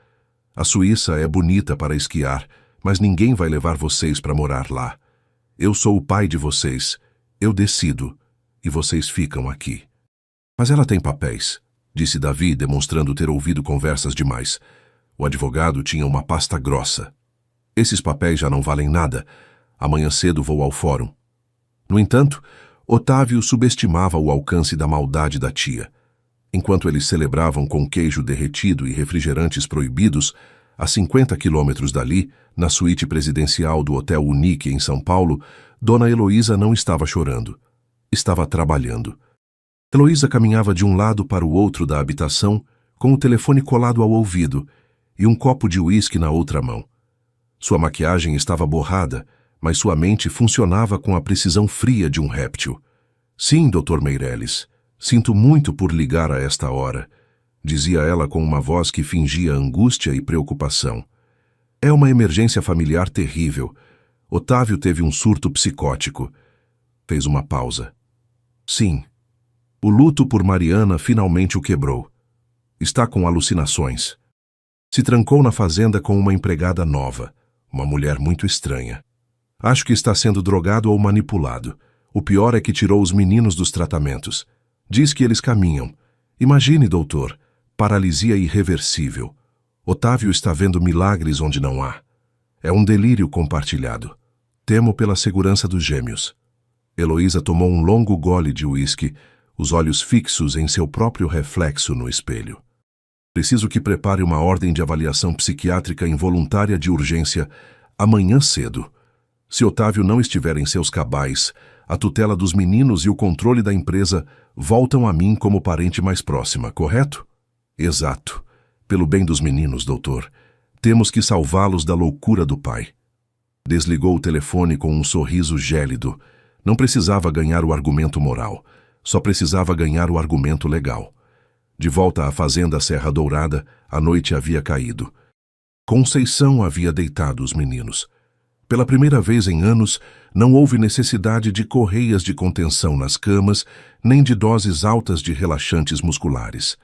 A Suíça é bonita para esquiar, mas ninguém vai levar vocês para morar lá. Eu sou o pai de vocês. Eu decido, e vocês ficam aqui. Mas ela tem papéis, disse Davi, demonstrando ter ouvido conversas demais. O advogado tinha uma pasta grossa. Esses papéis já não valem nada. Amanhã cedo vou ao fórum. No entanto, Otávio subestimava o alcance da maldade da tia. Enquanto eles celebravam com queijo derretido e refrigerantes proibidos, a 50 quilômetros dali, na suíte presidencial do Hotel Unique em São Paulo, Dona Heloísa não estava chorando. Estava trabalhando. Heloísa caminhava de um lado para o outro da habitação, com o telefone colado ao ouvido, e um copo de uísque na outra mão. Sua maquiagem estava borrada, mas sua mente funcionava com a precisão fria de um réptil. Sim, Dr. Meireles, sinto muito por ligar a esta hora, dizia ela com uma voz que fingia angústia e preocupação. É uma emergência familiar terrível. Otávio teve um surto psicótico. Fez uma pausa. Sim. O luto por Mariana finalmente o quebrou. Está com alucinações. Se trancou na fazenda com uma empregada nova, uma mulher muito estranha. Acho que está sendo drogado ou manipulado. O pior é que tirou os meninos dos tratamentos. Diz que eles caminham. Imagine, doutor, paralisia irreversível. Otávio está vendo milagres onde não há. É um delírio compartilhado. Temo pela segurança dos gêmeos. Heloísa tomou um longo gole de uísque, os olhos fixos em seu próprio reflexo no espelho. Preciso que prepare uma ordem de avaliação psiquiátrica involuntária de urgência amanhã cedo. Se Otávio não estiver em seus cabais, a tutela dos meninos e o controle da empresa voltam a mim como parente mais próxima, correto? Exato. Pelo bem dos meninos, doutor. Temos que salvá-los da loucura do pai. Desligou o telefone com um sorriso gélido. Não precisava ganhar o argumento moral. Só precisava ganhar o argumento legal. De volta à fazenda Serra Dourada, a noite havia caído. Conceição havia deitado os meninos. Pela primeira vez em anos, não houve necessidade de correias de contenção nas camas, nem de doses altas de relaxantes musculares.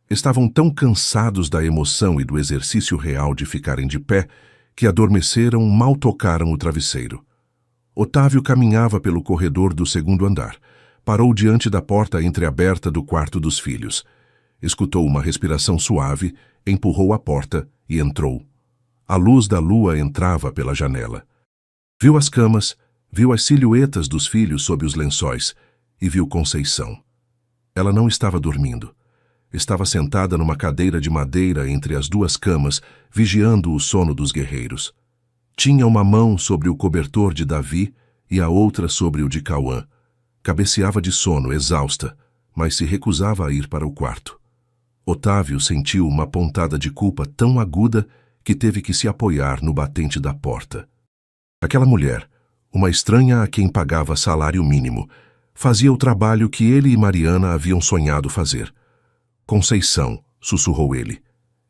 Estavam tão cansados da emoção e do exercício real de ficarem de pé, que adormeceram, mal tocaram o travesseiro. Otávio caminhava pelo corredor do segundo andar. Parou diante da porta entreaberta do quarto dos filhos. Escutou uma respiração suave, empurrou a porta e entrou. A luz da lua entrava pela janela. Viu as camas, viu as silhuetas dos filhos sob os lençóis e viu Conceição. Ela não estava dormindo. Estava sentada numa cadeira de madeira entre as duas camas, vigiando o sono dos guerreiros. Tinha uma mão sobre o cobertor de Davi e a outra sobre o de Cauã. Cabeceava de sono, exausta, mas se recusava a ir para o quarto. Otávio sentiu uma pontada de culpa tão aguda que teve que se apoiar no batente da porta. Aquela mulher, uma estranha a quem pagava salário mínimo, fazia o trabalho que ele e Mariana haviam sonhado fazer. Conceição, sussurrou ele.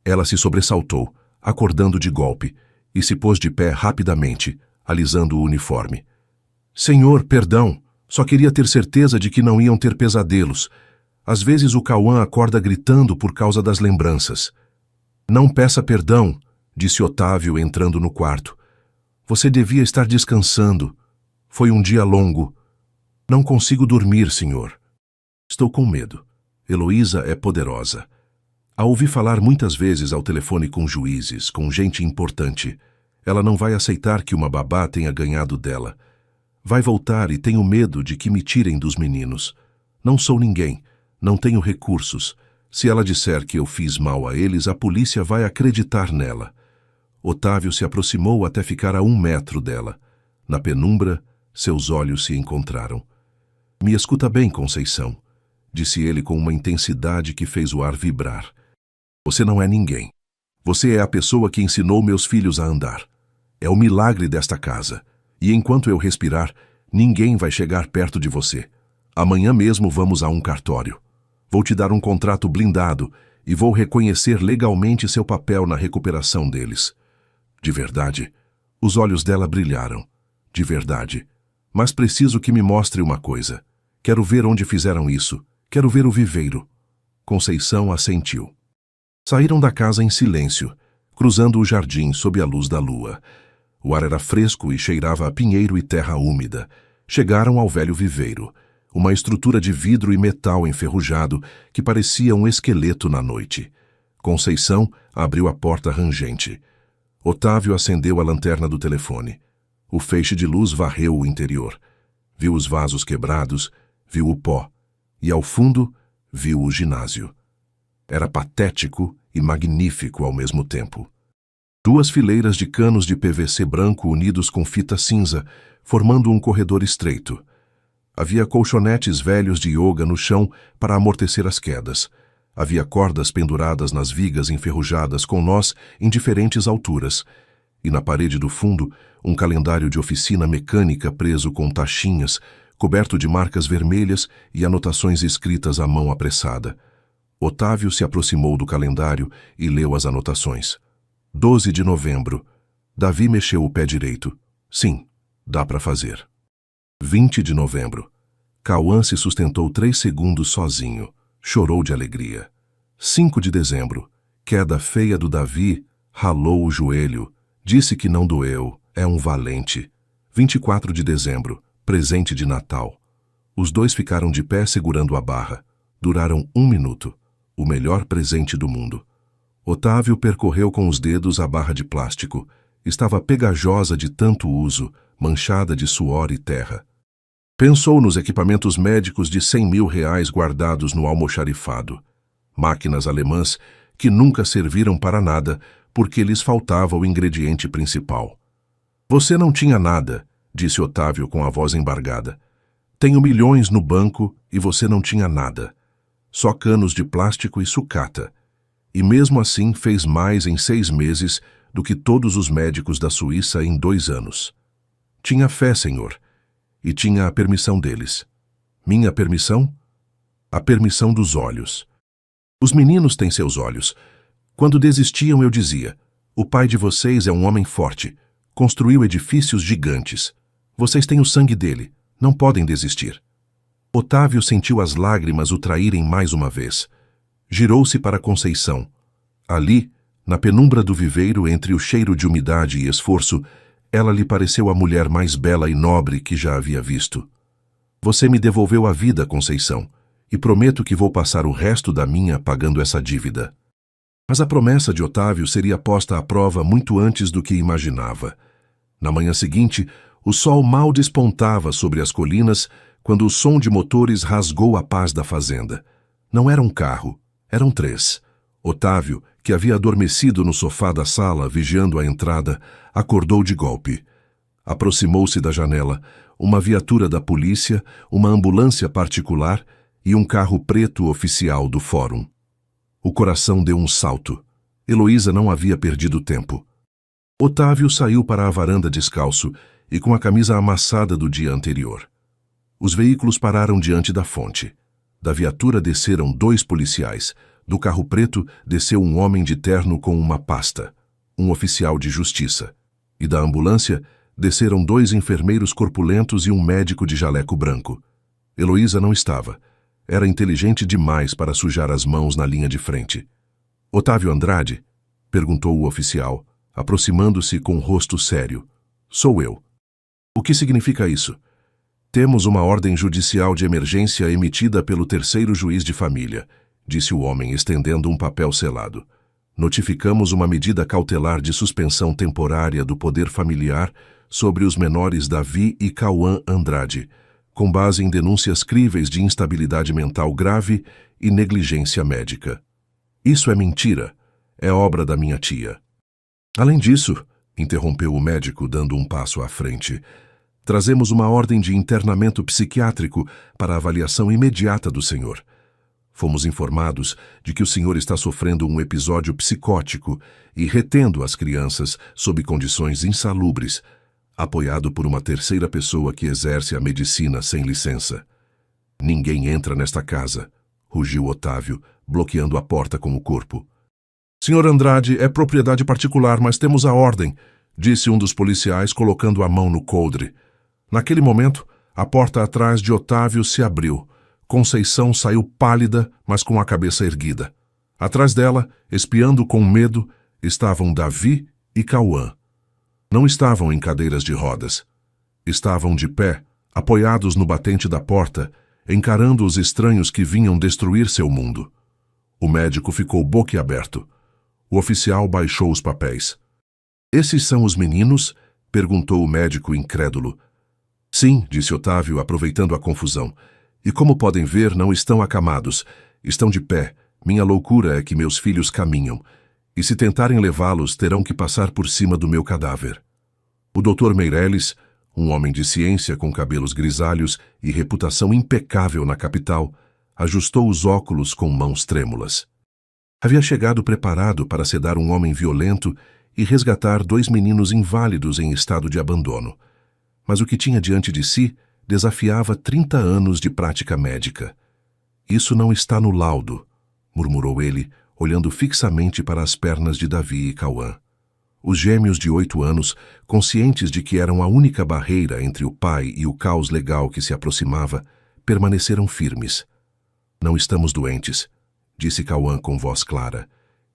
Ela se sobressaltou, acordando de golpe, e se pôs de pé rapidamente, alisando o uniforme. Senhor, perdão, só queria ter certeza de que não iam ter pesadelos. Às vezes o Cauã acorda gritando por causa das lembranças. Não peça perdão, disse Otávio entrando no quarto. Você devia estar descansando. Foi um dia longo. Não consigo dormir, senhor. Estou com medo. Heloísa é poderosa. A ouvi falar muitas vezes ao telefone com juízes, com gente importante. Ela não vai aceitar que uma babá tenha ganhado dela. Vai voltar e tenho medo de que me tirem dos meninos. Não sou ninguém. Não tenho recursos. Se ela disser que eu fiz mal a eles, a polícia vai acreditar nela. Otávio se aproximou até ficar a 1 metro dela. Na penumbra, seus olhos se encontraram. Me escuta bem, Conceição, disse ele com uma intensidade que fez o ar vibrar. Você não é ninguém. Você é a pessoa que ensinou meus filhos a andar. É o milagre desta casa. E enquanto eu respirar, ninguém vai chegar perto de você. Amanhã mesmo vamos a um cartório. Vou te dar um contrato blindado e vou reconhecer legalmente seu papel na recuperação deles. De verdade. Os olhos dela brilharam. De verdade. Mas preciso que me mostre uma coisa. Quero ver onde fizeram isso. Quero ver o viveiro. Conceição assentiu. Saíram da casa em silêncio, cruzando o jardim sob a luz da lua. O ar era fresco e cheirava a pinheiro e terra úmida. Chegaram ao velho viveiro, uma estrutura de vidro e metal enferrujado que parecia um esqueleto na noite. Conceição abriu a porta rangente. Otávio acendeu a lanterna do telefone. O feixe de luz varreu o interior. Viu os vasos quebrados, viu o pó, e ao fundo viu o ginásio. Era patético e magnífico ao mesmo tempo. 2 fileiras de canos de PVC branco unidos com fita cinza, formando um corredor estreito. Havia colchonetes velhos de yoga no chão para amortecer as quedas. Havia cordas penduradas nas vigas enferrujadas com nós em diferentes alturas, e na parede do fundo, um calendário de oficina mecânica preso com tachinhas, coberto de marcas vermelhas e anotações escritas à mão apressada. Otávio se aproximou do calendário e leu as anotações. 12 de novembro. Davi mexeu o pé direito. Sim, dá para fazer. 20 de novembro. Cauã se sustentou 3 segundos sozinho. Chorou de alegria. 5 de dezembro. Queda feia do Davi, ralou o joelho. Disse que não doeu, é um valente. 24 de dezembro. Presente de Natal. Os dois ficaram de pé segurando a barra. Duraram 1 minuto. O melhor presente do mundo. Otávio percorreu com os dedos a barra de plástico. Estava pegajosa de tanto uso, manchada de suor e terra. Pensou nos equipamentos médicos de R$100.000 guardados no almoxarifado. Máquinas alemãs que nunca serviram para nada porque lhes faltava o ingrediente principal. Você não tinha nada, disse Otávio com a voz embargada. Tenho milhões no banco e você não tinha nada. Só canos de plástico e sucata. E mesmo assim fez mais em 6 meses do que todos os médicos da Suíça em 2 anos. Tinha fé, senhor. E tinha a permissão deles. Minha permissão? A permissão dos olhos. Os meninos têm seus olhos. Quando desistiam eu dizia, o pai de vocês é um homem forte, construiu edifícios gigantes. Vocês têm o sangue dele, não podem desistir. Otávio sentiu as lágrimas o traírem mais uma vez. Girou-se para Conceição. Ali, na penumbra do viveiro entre o cheiro de umidade e esforço, ela lhe pareceu a mulher mais bela e nobre que já havia visto. Você me devolveu a vida, Conceição, e prometo que vou passar o resto da minha pagando essa dívida. Mas a promessa de Otávio seria posta à prova muito antes do que imaginava. Na manhã seguinte, o sol mal despontava sobre as colinas quando o som de motores rasgou a paz da fazenda. Não era um carro, eram 3. Otávio, que havia adormecido no sofá da sala, vigiando a entrada, acordou de golpe. Aproximou-se da janela, uma viatura da polícia, uma ambulância particular e um carro preto oficial do fórum. O coração deu um salto. Heloísa não havia perdido tempo. Otávio saiu para a varanda descalço e com a camisa amassada do dia anterior. Os veículos pararam diante da fonte. Da viatura desceram 2 policiais. Do carro preto desceu um homem de terno com uma pasta, um oficial de justiça. E da ambulância desceram 2 enfermeiros corpulentos e um médico de jaleco branco. Heloísa não estava. Era inteligente demais para sujar as mãos na linha de frente. Otávio Andrade? Perguntou o oficial, aproximando-se com o rosto sério. Sou eu. O que significa isso? Temos uma ordem judicial de emergência emitida pelo 3º juiz de família, disse o homem, estendendo um papel selado. Notificamos uma medida cautelar de suspensão temporária do poder familiar sobre os menores Davi e Cauã Andrade, com base em denúncias críveis de instabilidade mental grave e negligência médica. Isso é mentira. É obra da minha tia. Além disso, interrompeu o médico, dando um passo à frente, trazemos uma ordem de internamento psiquiátrico para avaliação imediata do senhor. Fomos informados de que o senhor está sofrendo um episódio psicótico e retendo as crianças sob condições insalubres, apoiado por uma 3ª pessoa que exerce a medicina sem licença. Ninguém entra nesta casa, rugiu Otávio, bloqueando a porta com o corpo. Senhor Andrade, é propriedade particular, mas temos a ordem, disse um dos policiais, colocando a mão no coldre. Naquele momento, a porta atrás de Otávio se abriu. Conceição saiu pálida, mas com a cabeça erguida. Atrás dela, espiando com medo, estavam Davi e Cauã. Não estavam em cadeiras de rodas. Estavam de pé, apoiados no batente da porta, encarando os estranhos que vinham destruir seu mundo. O médico ficou boquiaberto. O oficial baixou os papéis. Esses são os meninos? Perguntou o médico incrédulo. Sim, disse Otávio, aproveitando a confusão. E como podem ver, não estão acamados. Estão de pé. Minha loucura é que meus filhos caminham. E se tentarem levá-los, terão que passar por cima do meu cadáver. O Dr. Meirelles, um homem de ciência com cabelos grisalhos e reputação impecável na capital, Ajustou os óculos com mãos trêmulas. Havia chegado preparado para sedar um homem violento e resgatar 2 meninos inválidos em estado de abandono. Mas o que tinha diante de si desafiava 30 anos de prática médica. Isso não está no laudo, murmurou ele, olhando fixamente para as pernas de Davi e Cauã. Os gêmeos de 8 anos, conscientes de que eram a única barreira entre o pai e o caos legal que se aproximava, permaneceram firmes. Não estamos doentes, disse Cauã com voz clara,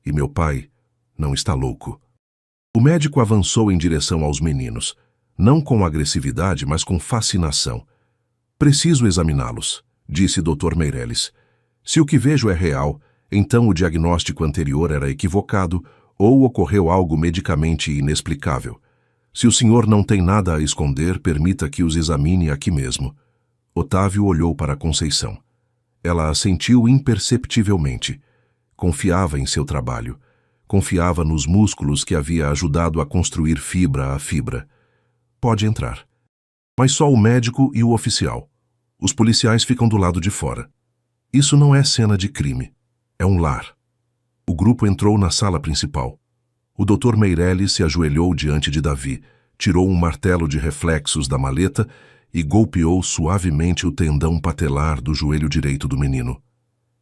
e meu pai não está louco. O médico avançou em direção aos meninos, não com agressividade, mas com fascinação. Preciso examiná-los, disse Dr. Meireles. Se o que vejo é real, então o diagnóstico anterior era equivocado ou ocorreu algo medicamente inexplicável. Se o senhor não tem nada a esconder, permita que os examine aqui mesmo. Otávio olhou para Conceição. Ela assentiu imperceptivelmente. Confiava em seu trabalho. Confiava nos músculos que havia ajudado a construir fibra a fibra. Pode entrar. Mas só o médico e o oficial. Os policiais ficam do lado de fora. Isso não é cena de crime. É um lar. O grupo entrou na sala principal. O Dr. Meireles se ajoelhou diante de Davi, tirou um martelo de reflexos da maleta e golpeou suavemente o tendão patelar do joelho direito do menino.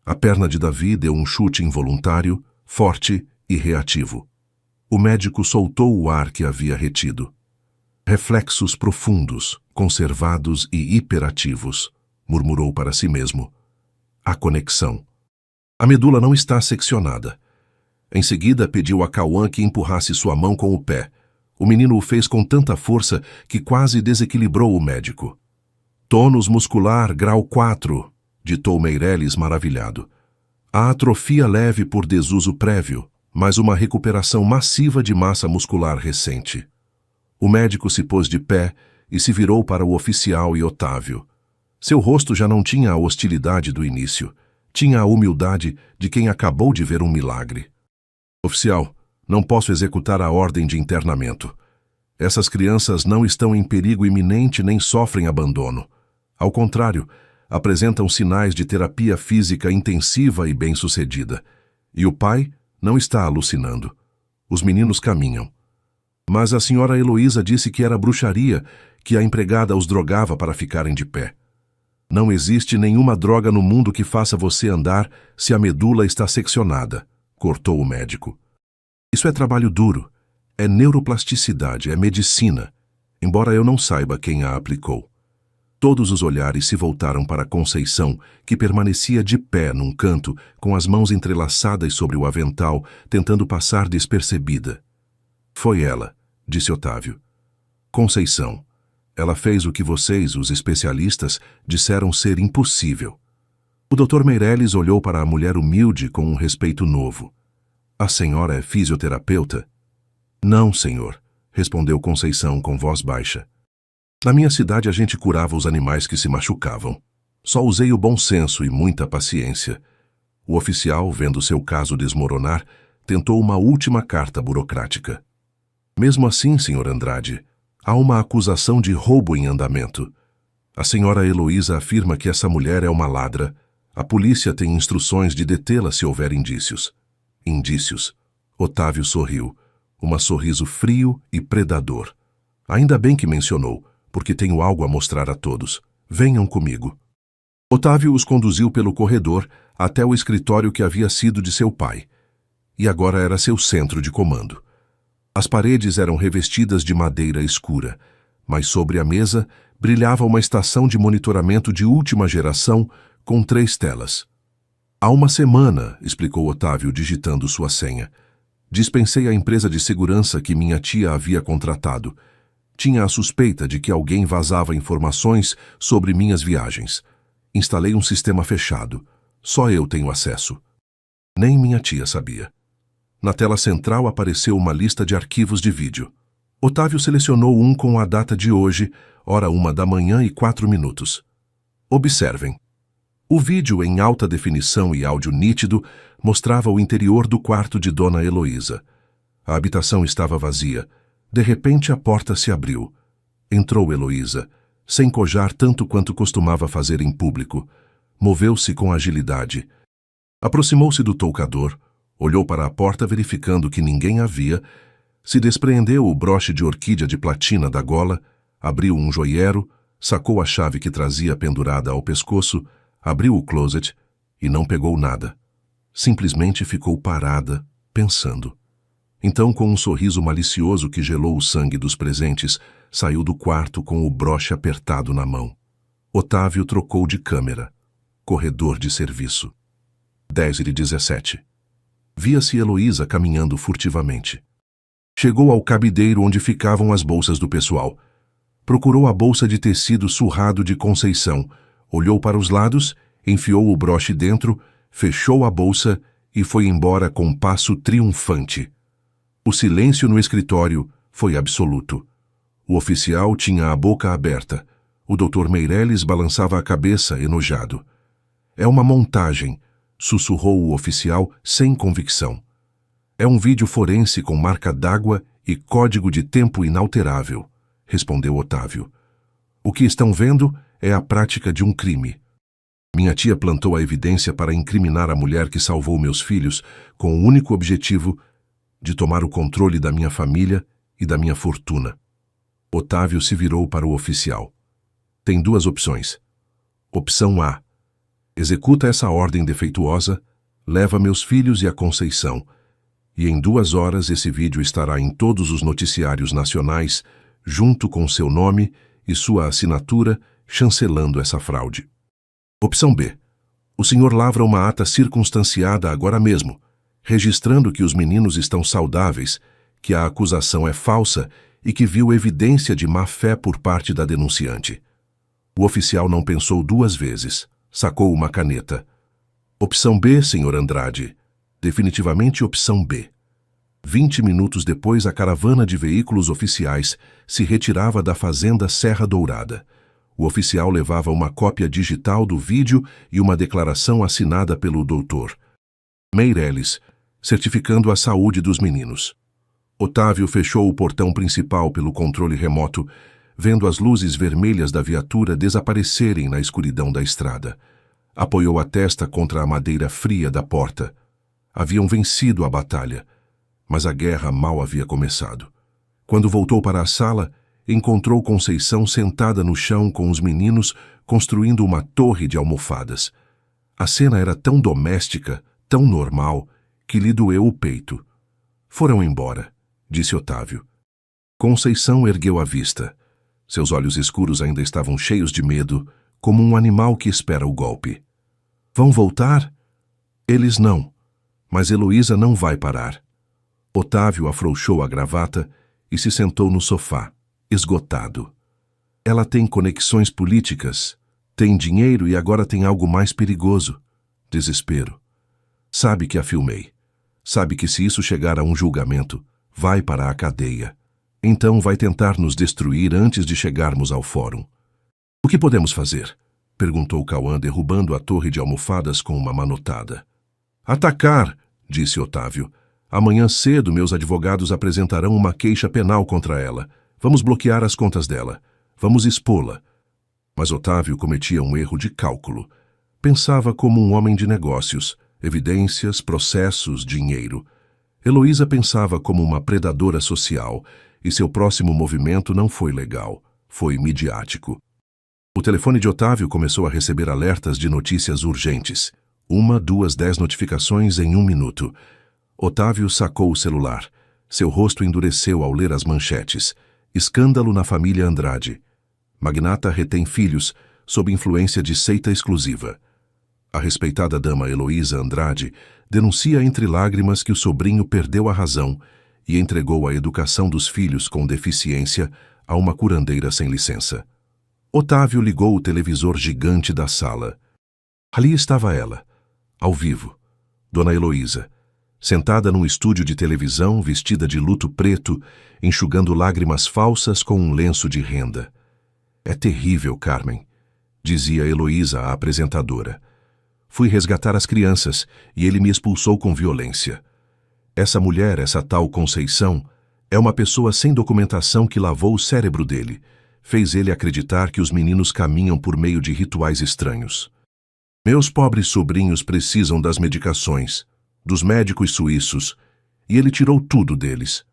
A perna de Davi deu um chute involuntário, forte e reativo. O médico soltou o ar que havia retido. Reflexos profundos, conservados e hiperativos, murmurou para si mesmo. A conexão. A medula não está seccionada. Em seguida, pediu a Cauã que empurrasse sua mão com o pé. O menino o fez com tanta força que quase desequilibrou o médico. Tônus muscular grau 4, ditou Meireles maravilhado. A atrofia leve por desuso prévio, mas uma recuperação massiva de massa muscular recente. O médico se pôs de pé e se virou para o oficial e Otávio. Seu rosto já não tinha a hostilidade do início. Tinha a humildade de quem acabou de ver um milagre. Oficial, não posso executar a ordem de internamento. Essas crianças não estão em perigo iminente nem sofrem abandono. Ao contrário, apresentam sinais de terapia física intensiva e bem-sucedida. E o pai não está alucinando. Os meninos caminham. Mas a senhora Heloísa disse que era bruxaria, que a empregada os drogava para ficarem de pé. Não existe nenhuma droga no mundo que faça você andar se a medula está seccionada, cortou o médico. Isso é trabalho duro, é neuroplasticidade, é medicina, embora eu não saiba quem a aplicou. Todos os olhares se voltaram para Conceição, que permanecia de pé num canto, com as mãos entrelaçadas sobre o avental, tentando passar despercebida. Foi ela, disse Otávio. Conceição. Ela fez o que vocês, os especialistas, disseram ser impossível. O Dr. Meireles olhou para a mulher humilde com um respeito novo. A senhora é fisioterapeuta? Não, senhor, respondeu Conceição com voz baixa. Na minha cidade a gente curava os animais que se machucavam. Só usei o bom senso e muita paciência. O oficial, vendo seu caso desmoronar, tentou uma última carta burocrática. Mesmo assim, senhor Andrade, há uma acusação de roubo em andamento. A senhora Heloísa afirma que essa mulher é uma ladra. A polícia tem instruções de detê-la se houver indícios. Indícios. Otávio sorriu. Sorriso frio e predador. Ainda bem que mencionou, porque tenho algo a mostrar a todos. Venham comigo. Otávio os conduziu pelo corredor até o escritório que havia sido de seu pai. E agora era seu centro de comando. As paredes eram revestidas de madeira escura, mas sobre a mesa brilhava uma estação de monitoramento de última geração com 3 telas. Há uma semana, explicou Otávio digitando sua senha. Dispensei a empresa de segurança que minha tia havia contratado. Tinha a suspeita de que alguém vazava informações sobre minhas viagens. Instalei um sistema fechado. Só eu tenho acesso. Nem minha tia sabia. Na tela central apareceu uma lista de arquivos de vídeo. Otávio selecionou um com a data de hoje, hora 1h04. Observem. O vídeo, em alta definição e áudio nítido, mostrava o interior do quarto de Dona Heloísa. A habitação estava vazia. De repente a porta se abriu. Entrou Heloísa, sem cojar tanto quanto costumava fazer em público. Moveu-se com agilidade. Aproximou-se do toucador, olhou para a porta verificando que ninguém havia, se despreendeu o broche de orquídea de platina da gola, abriu um joiero, sacou a chave que trazia pendurada ao pescoço, abriu o closet e não pegou nada. Simplesmente ficou parada, pensando. Então, com um sorriso malicioso que gelou o sangue dos presentes, saiu do quarto com o broche apertado na mão. Otávio trocou de câmera. Corredor de serviço. 10h17. Via-se Heloísa caminhando furtivamente. Chegou ao cabideiro onde ficavam as bolsas do pessoal. Procurou a bolsa de tecido surrado de Conceição, olhou para os lados, enfiou o broche dentro, fechou a bolsa e foi embora com passo triunfante. O silêncio no escritório foi absoluto. O oficial tinha a boca aberta. O Dr. Meireles balançava a cabeça, enojado. É uma montagem, sussurrou o oficial sem convicção. É um vídeo forense com marca d'água e código de tempo inalterável, respondeu Otávio. O que estão vendo é a prática de um crime. Minha tia plantou a evidência para incriminar a mulher que salvou meus filhos com o único objetivo de tomar o controle da minha família e da minha fortuna. Otávio se virou para o oficial. Tem duas opções. Opção A. Executa essa ordem defeituosa, leva meus filhos e a Conceição, e em 2 horas esse vídeo estará em todos os noticiários nacionais, junto com seu nome e sua assinatura, chancelando essa fraude. Opção B. O senhor lavra uma ata circunstanciada agora mesmo, registrando que os meninos estão saudáveis, que a acusação é falsa e que viu evidência de má-fé por parte da denunciante. O oficial não pensou 2 vezes. Sacou uma caneta. Opção B, senhor Andrade. Definitivamente opção B. 20 minutos depois, a caravana de veículos oficiais se retirava da fazenda Serra Dourada. O oficial levava uma cópia digital do vídeo e uma declaração assinada pelo Dr. Meireles, certificando a saúde dos meninos. Otávio fechou o portão principal pelo controle remoto, vendo as luzes vermelhas da viatura desaparecerem na escuridão da estrada. Apoiou a testa contra a madeira fria da porta. Haviam vencido a batalha, mas a guerra mal havia começado. Quando voltou para a sala, encontrou Conceição sentada no chão com os meninos construindo uma torre de almofadas. A cena era tão doméstica, tão normal, que lhe doeu o peito. Foram embora, disse Otávio. Conceição ergueu a vista. Seus olhos escuros ainda estavam cheios de medo, como um animal que espera o golpe. Vão voltar? Eles não, mas Heloísa não vai parar. Otávio afrouxou a gravata e se sentou no sofá, esgotado. Ela tem conexões políticas, tem dinheiro e agora tem algo mais perigoso. Desespero. Sabe que a filmei. Sabe que se isso chegar a um julgamento, vai para a cadeia. Então vai tentar nos destruir antes de chegarmos ao fórum. O que podemos fazer? Perguntou Cauã, derrubando a torre de almofadas com uma manotada. Atacar, disse Otávio. Amanhã cedo meus advogados apresentarão uma queixa penal contra ela. Vamos bloquear as contas dela. Vamos expô-la. Mas Otávio cometia um erro de cálculo. Pensava como um homem de negócios. Evidências, processos, dinheiro. Heloísa pensava como uma predadora social, e seu próximo movimento não foi legal, foi midiático. O telefone de Otávio começou a receber alertas de notícias urgentes. 1, 2, 10 notificações em 1 minuto. Otávio sacou o celular. Seu rosto endureceu ao ler as manchetes. Escândalo na família Andrade. Magnata retém filhos, sob influência de seita exclusiva. A respeitada dama Heloísa Andrade denuncia entre lágrimas que o sobrinho perdeu a razão e entregou a educação dos filhos com deficiência a uma curandeira sem licença. Otávio ligou o televisor gigante da sala. Ali estava ela, ao vivo, Dona Heloísa, sentada num estúdio de televisão, vestida de luto preto, enxugando lágrimas falsas com um lenço de renda. É terrível, Carmen, dizia Heloísa à apresentadora. Fui resgatar as crianças e ele me expulsou com violência. Essa mulher, essa tal Conceição, é uma pessoa sem documentação que lavou o cérebro dele, fez ele acreditar que os meninos caminham por meio de rituais estranhos. Meus pobres sobrinhos precisam das medicações, dos médicos suíços, e ele tirou tudo deles.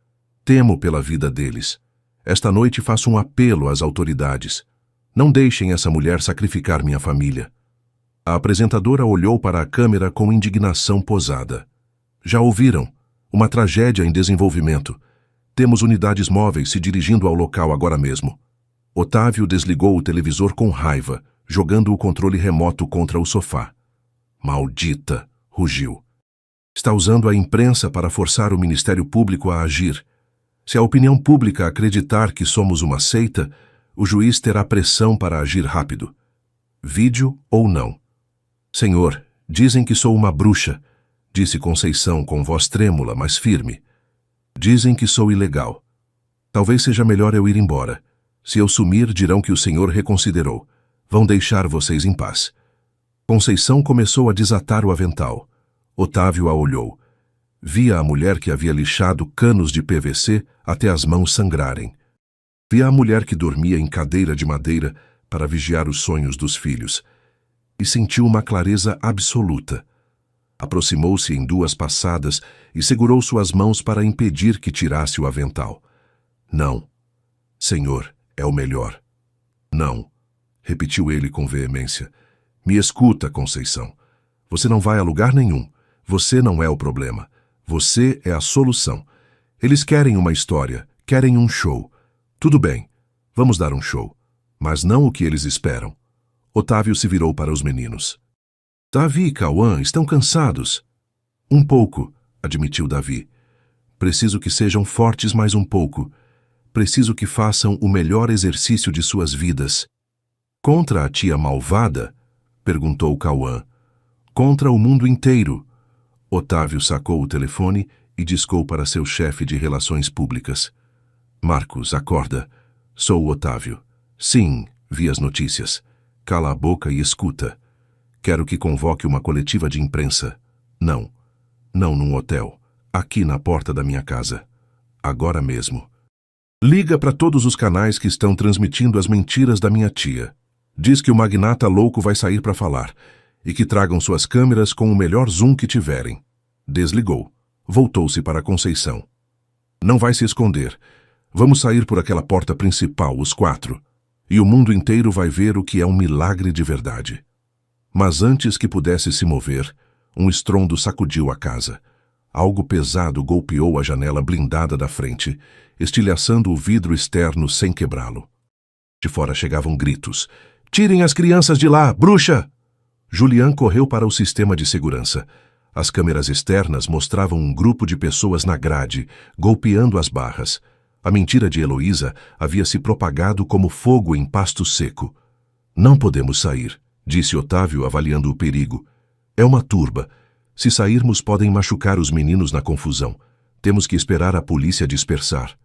Temo pela vida deles. Esta noite faço um apelo às autoridades. Não deixem essa mulher sacrificar minha família. A apresentadora olhou para a câmera com indignação posada. Já ouviram? Uma tragédia em desenvolvimento. Temos unidades móveis se dirigindo ao local agora mesmo. Otávio desligou o televisor com raiva, jogando o controle remoto contra o sofá. Maldita! Rugiu. Está usando a imprensa para forçar o Ministério Público a agir. Se a opinião pública acreditar que somos uma seita, o juiz terá pressão para agir rápido. Vídeo ou não. Senhor, dizem que sou uma bruxa, disse Conceição com voz trêmula, mas firme. Dizem que sou ilegal. Talvez seja melhor eu ir embora. Se eu sumir, dirão que o senhor reconsiderou. Vão deixar vocês em paz. Conceição começou a desatar o avental. Otávio a olhou. Via a mulher que havia lixado canos de PVC até as mãos sangrarem. Via a mulher que dormia em cadeira de madeira para vigiar os sonhos dos filhos. E sentiu uma clareza absoluta. Aproximou-se em duas passadas e segurou suas mãos para impedir que tirasse o avental. Não. Senhor, é o melhor. Não. Repetiu ele com veemência. Me escuta, Conceição. Você não vai a lugar nenhum. Você não é o problema. Você é a solução. Eles querem uma história, querem um show. Tudo bem, vamos dar um show. Mas não o que eles esperam. Otávio se virou para os meninos. Davi e Cauã estão cansados. Um pouco, admitiu Davi. Preciso que sejam fortes mais um pouco. Preciso que façam o melhor exercício de suas vidas. Contra a tia malvada? Perguntou Cauã. Contra o mundo inteiro. Otávio sacou o telefone e discou para seu chefe de relações públicas. Marcos, acorda. Sou o Otávio. Sim, vi as notícias. Cala a boca e escuta. Quero que convoque uma coletiva de imprensa. Não. Não num hotel. Aqui na porta da minha casa. Agora mesmo. Liga para todos os canais que estão transmitindo as mentiras da minha tia. Diz que o magnata louco vai sair para falar e que tragam suas câmeras com o melhor zoom que tiverem. Desligou. Voltou-se para Conceição. Não vai se esconder. Vamos sair por aquela porta principal, os 4. E o mundo inteiro vai ver o que é um milagre de verdade. Mas antes que pudesse se mover, um estrondo sacudiu a casa. Algo pesado golpeou a janela blindada da frente, estilhaçando o vidro externo sem quebrá-lo. De fora chegavam gritos. Tirem as crianças de lá, bruxa! Julián correu para o sistema de segurança. As câmeras externas mostravam um grupo de pessoas na grade, golpeando as barras. A mentira de Heloísa havia se propagado como fogo em pasto seco. Não podemos sair, disse Otávio, avaliando o perigo. É uma turba. Se sairmos, podem machucar os meninos na confusão. Temos que esperar a polícia dispersar.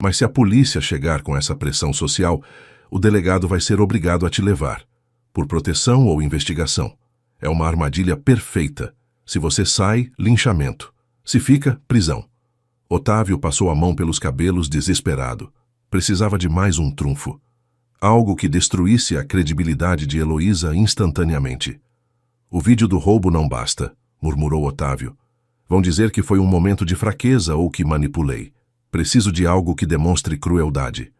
Mas se a polícia chegar com essa pressão social, o delegado vai ser obrigado a te levar. Por proteção ou investigação. É uma armadilha perfeita. Se você sai, linchamento. Se fica, prisão. Otávio passou a mão pelos cabelos desesperado. Precisava de mais um trunfo. Algo que destruísse a credibilidade de Heloísa instantaneamente. O vídeo do roubo não basta, murmurou Otávio. Vão dizer que foi um momento de fraqueza ou que manipulei. Preciso de algo que demonstre crueldade.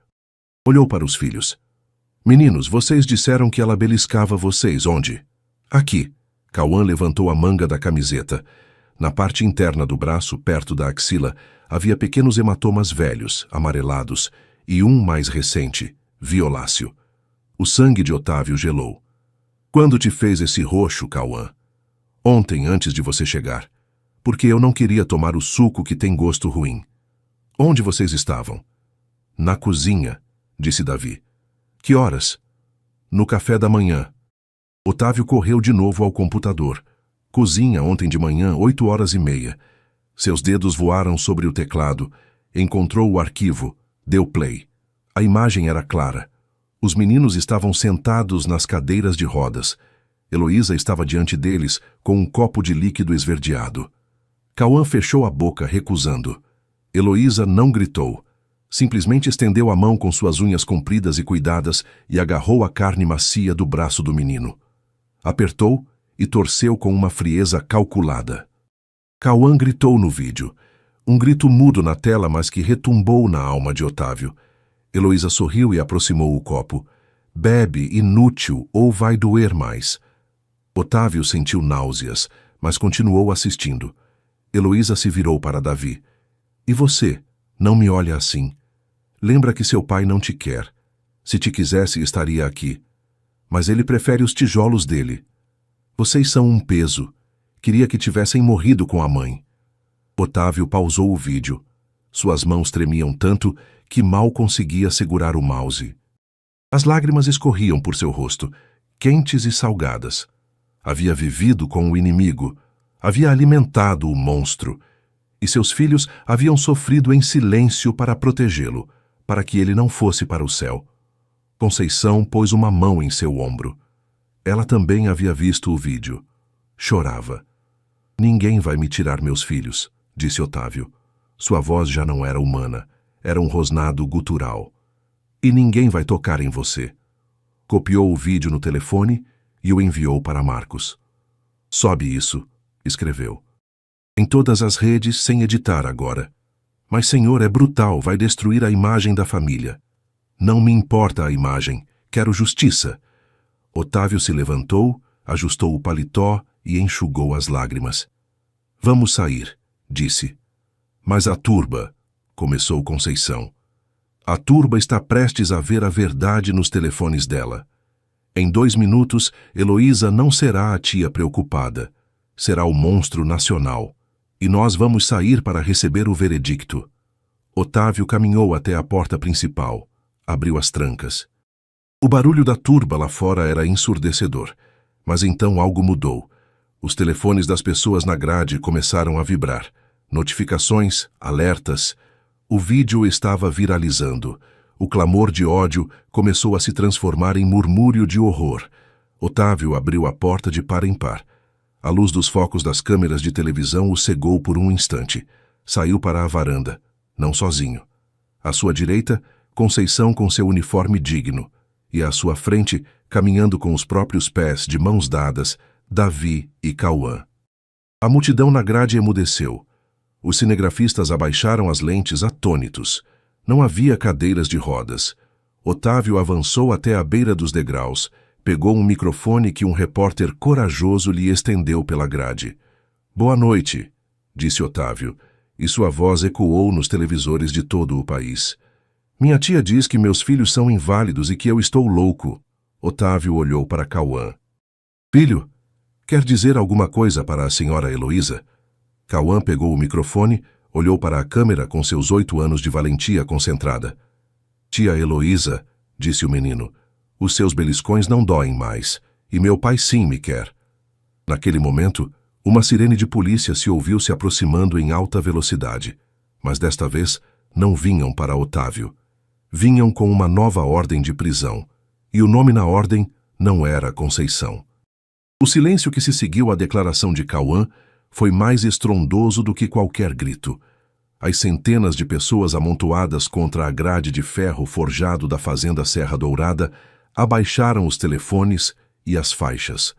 Olhou para os filhos. Meninos, vocês disseram que ela beliscava vocês. Onde? Aqui. Cauã levantou a manga da camiseta. Na parte interna do braço, perto da axila, havia pequenos hematomas velhos, amarelados, e um mais recente, violáceo. O sangue de Otávio gelou. Quando te fez esse roxo, Cauã? Ontem, antes de você chegar. Porque eu não queria tomar o suco que tem gosto ruim. Onde vocês estavam? Na cozinha, disse Davi. Que horas? No café da manhã. Otávio correu de novo ao computador. Cozinha ontem de manhã, 8h30. Seus dedos voaram sobre o teclado. Encontrou o arquivo. Deu play. A imagem era clara. Os meninos estavam sentados nas cadeiras de rodas. Heloísa estava diante deles, com um copo de líquido esverdeado. Cauã fechou a boca, recusando. Heloísa não gritou. Simplesmente estendeu a mão com suas unhas compridas e cuidadas e agarrou a carne macia do braço do menino. Apertou e torceu com uma frieza calculada. Cauã gritou no vídeo. Um grito mudo na tela, mas que retumbou na alma de Otávio. Heloísa sorriu e aproximou o copo. Bebe, inútil, ou vai doer mais. Otávio sentiu náuseas, mas continuou assistindo. Heloísa se virou para Davi. E você? Não me olha assim. Lembra que seu pai não te quer. Se te quisesse, estaria aqui. Mas ele prefere os tijolos dele. Vocês são um peso. Queria que tivessem morrido com a mãe. Otávio pausou o vídeo. Suas mãos tremiam tanto que mal conseguia segurar o mouse. As lágrimas escorriam por seu rosto, quentes e salgadas. Havia vivido com o inimigo, havia alimentado o monstro, e seus filhos haviam sofrido em silêncio para protegê-lo, para que ele não fosse para o céu. Conceição pôs uma mão em seu ombro. Ela também havia visto o vídeo. Chorava. Ninguém vai me tirar meus filhos, disse Otávio. Sua voz já não era humana, era um rosnado gutural. E ninguém vai tocar em você. Copiou o vídeo no telefone e o enviou para Marcos. Sobe isso, escreveu. Em todas as redes, sem editar agora. Mas, senhor, é brutal, vai destruir a imagem da família. Não me importa a imagem, quero justiça. Otávio se levantou, ajustou o paletó e enxugou as lágrimas. Vamos sair, disse. Mas a turba, começou Conceição. A turba está prestes a ver a verdade nos telefones dela. Em 2 minutos, Heloísa não será a tia preocupada. Será o monstro nacional. E nós vamos sair para receber o veredicto. Otávio caminhou até a porta principal. Abriu as trancas. O barulho da turba lá fora era ensurdecedor. Mas então algo mudou. Os telefones das pessoas na grade começaram a vibrar. Notificações, alertas. O vídeo estava viralizando. O clamor de ódio começou a se transformar em murmúrio de horror. Otávio abriu a porta de par em par. A luz dos focos das câmeras de televisão o cegou por um instante. Saiu para a varanda, não sozinho. À sua direita, Conceição com seu uniforme digno. E à sua frente, caminhando com os próprios pés, de mãos dadas, Davi e Cauã. A multidão na grade emudeceu. Os cinegrafistas abaixaram as lentes atônitos. Não havia cadeiras de rodas. Otávio avançou até a beira dos degraus, pegou um microfone que um repórter corajoso lhe estendeu pela grade. Boa noite, disse Otávio, e sua voz ecoou nos televisores de todo o país. Minha tia diz que meus filhos são inválidos e que eu estou louco. Otávio olhou para Cauã. Filho, quer dizer alguma coisa para a senhora Heloísa? Cauã pegou o microfone, olhou para a câmera com seus 8 anos de valentia concentrada. Tia Heloísa, disse o menino, os seus beliscões não doem mais, e meu pai sim me quer. Naquele momento, uma sirene de polícia se ouviu se aproximando em alta velocidade, mas desta vez não vinham para Otávio. Vinham com uma nova ordem de prisão, e o nome na ordem não era Conceição. O silêncio que se seguiu à declaração de Cauã foi mais estrondoso do que qualquer grito. As centenas de pessoas amontoadas contra a grade de ferro forjado da fazenda Serra Dourada abaixaram os telefones e as faixas.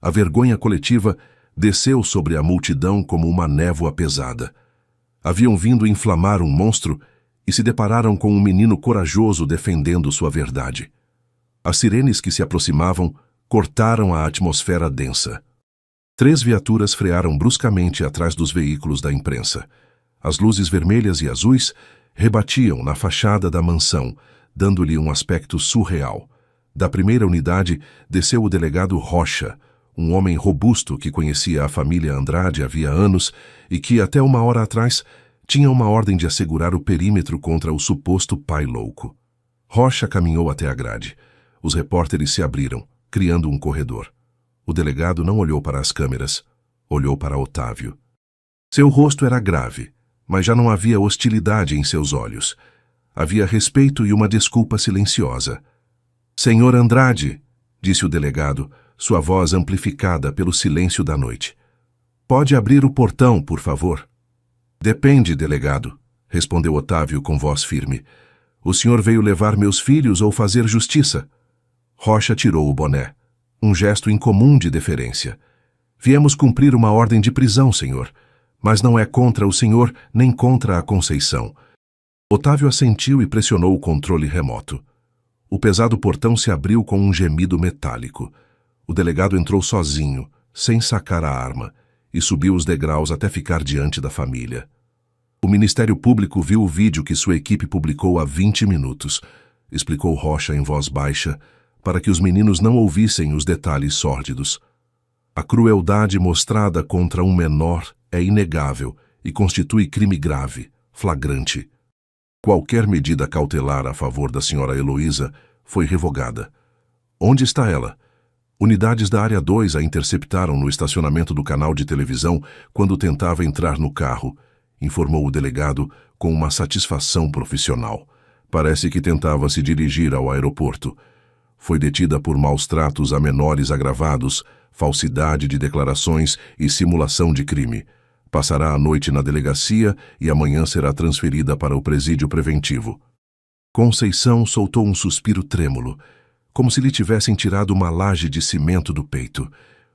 A vergonha coletiva desceu sobre a multidão como uma névoa pesada. Haviam vindo inflamar um monstro e se depararam com um menino corajoso defendendo sua verdade. As sirenes que se aproximavam cortaram a atmosfera densa. 3 viaturas frearam bruscamente atrás dos veículos da imprensa. As luzes vermelhas e azuis rebatiam na fachada da mansão, dando-lhe um aspecto surreal. Da primeira unidade desceu o delegado Rocha, um homem robusto que conhecia a família Andrade havia anos e que, até uma hora atrás, tinha uma ordem de assegurar o perímetro contra o suposto pai louco. Rocha caminhou até a grade. Os repórteres se abriram, criando um corredor. O delegado não olhou para as câmeras, olhou para Otávio. Seu rosto era grave, mas já não havia hostilidade em seus olhos. Havia respeito e uma desculpa silenciosa. Senhor Andrade, disse o delegado, sua voz amplificada pelo silêncio da noite. Pode abrir o portão, por favor? Depende, delegado, respondeu Otávio com voz firme. O senhor veio levar meus filhos ou fazer justiça? Rocha tirou o boné. Um gesto incomum de deferência. Viemos cumprir uma ordem de prisão, senhor, mas não é contra o senhor nem contra a Conceição. Otávio assentiu e pressionou o controle remoto. O pesado portão se abriu com um gemido metálico. O delegado entrou sozinho, sem sacar a arma, e subiu os degraus até ficar diante da família. O Ministério Público viu o vídeo que sua equipe publicou há 20 minutos, explicou Rocha em voz baixa, para que os meninos não ouvissem os detalhes sórdidos. A crueldade mostrada contra um menor é inegável e constitui crime grave, flagrante. Qualquer medida cautelar a favor da senhora Heloísa foi revogada. Onde está ela? Unidades da Área 2 a interceptaram no estacionamento do canal de televisão quando tentava entrar no carro, informou o delegado com uma satisfação profissional. Parece que tentava se dirigir ao aeroporto. Foi detida por maus tratos a menores agravados, falsidade de declarações e simulação de crime. Passará a noite na delegacia e amanhã será transferida para o presídio preventivo. Conceição soltou um suspiro trêmulo, como se lhe tivessem tirado uma laje de cimento do peito.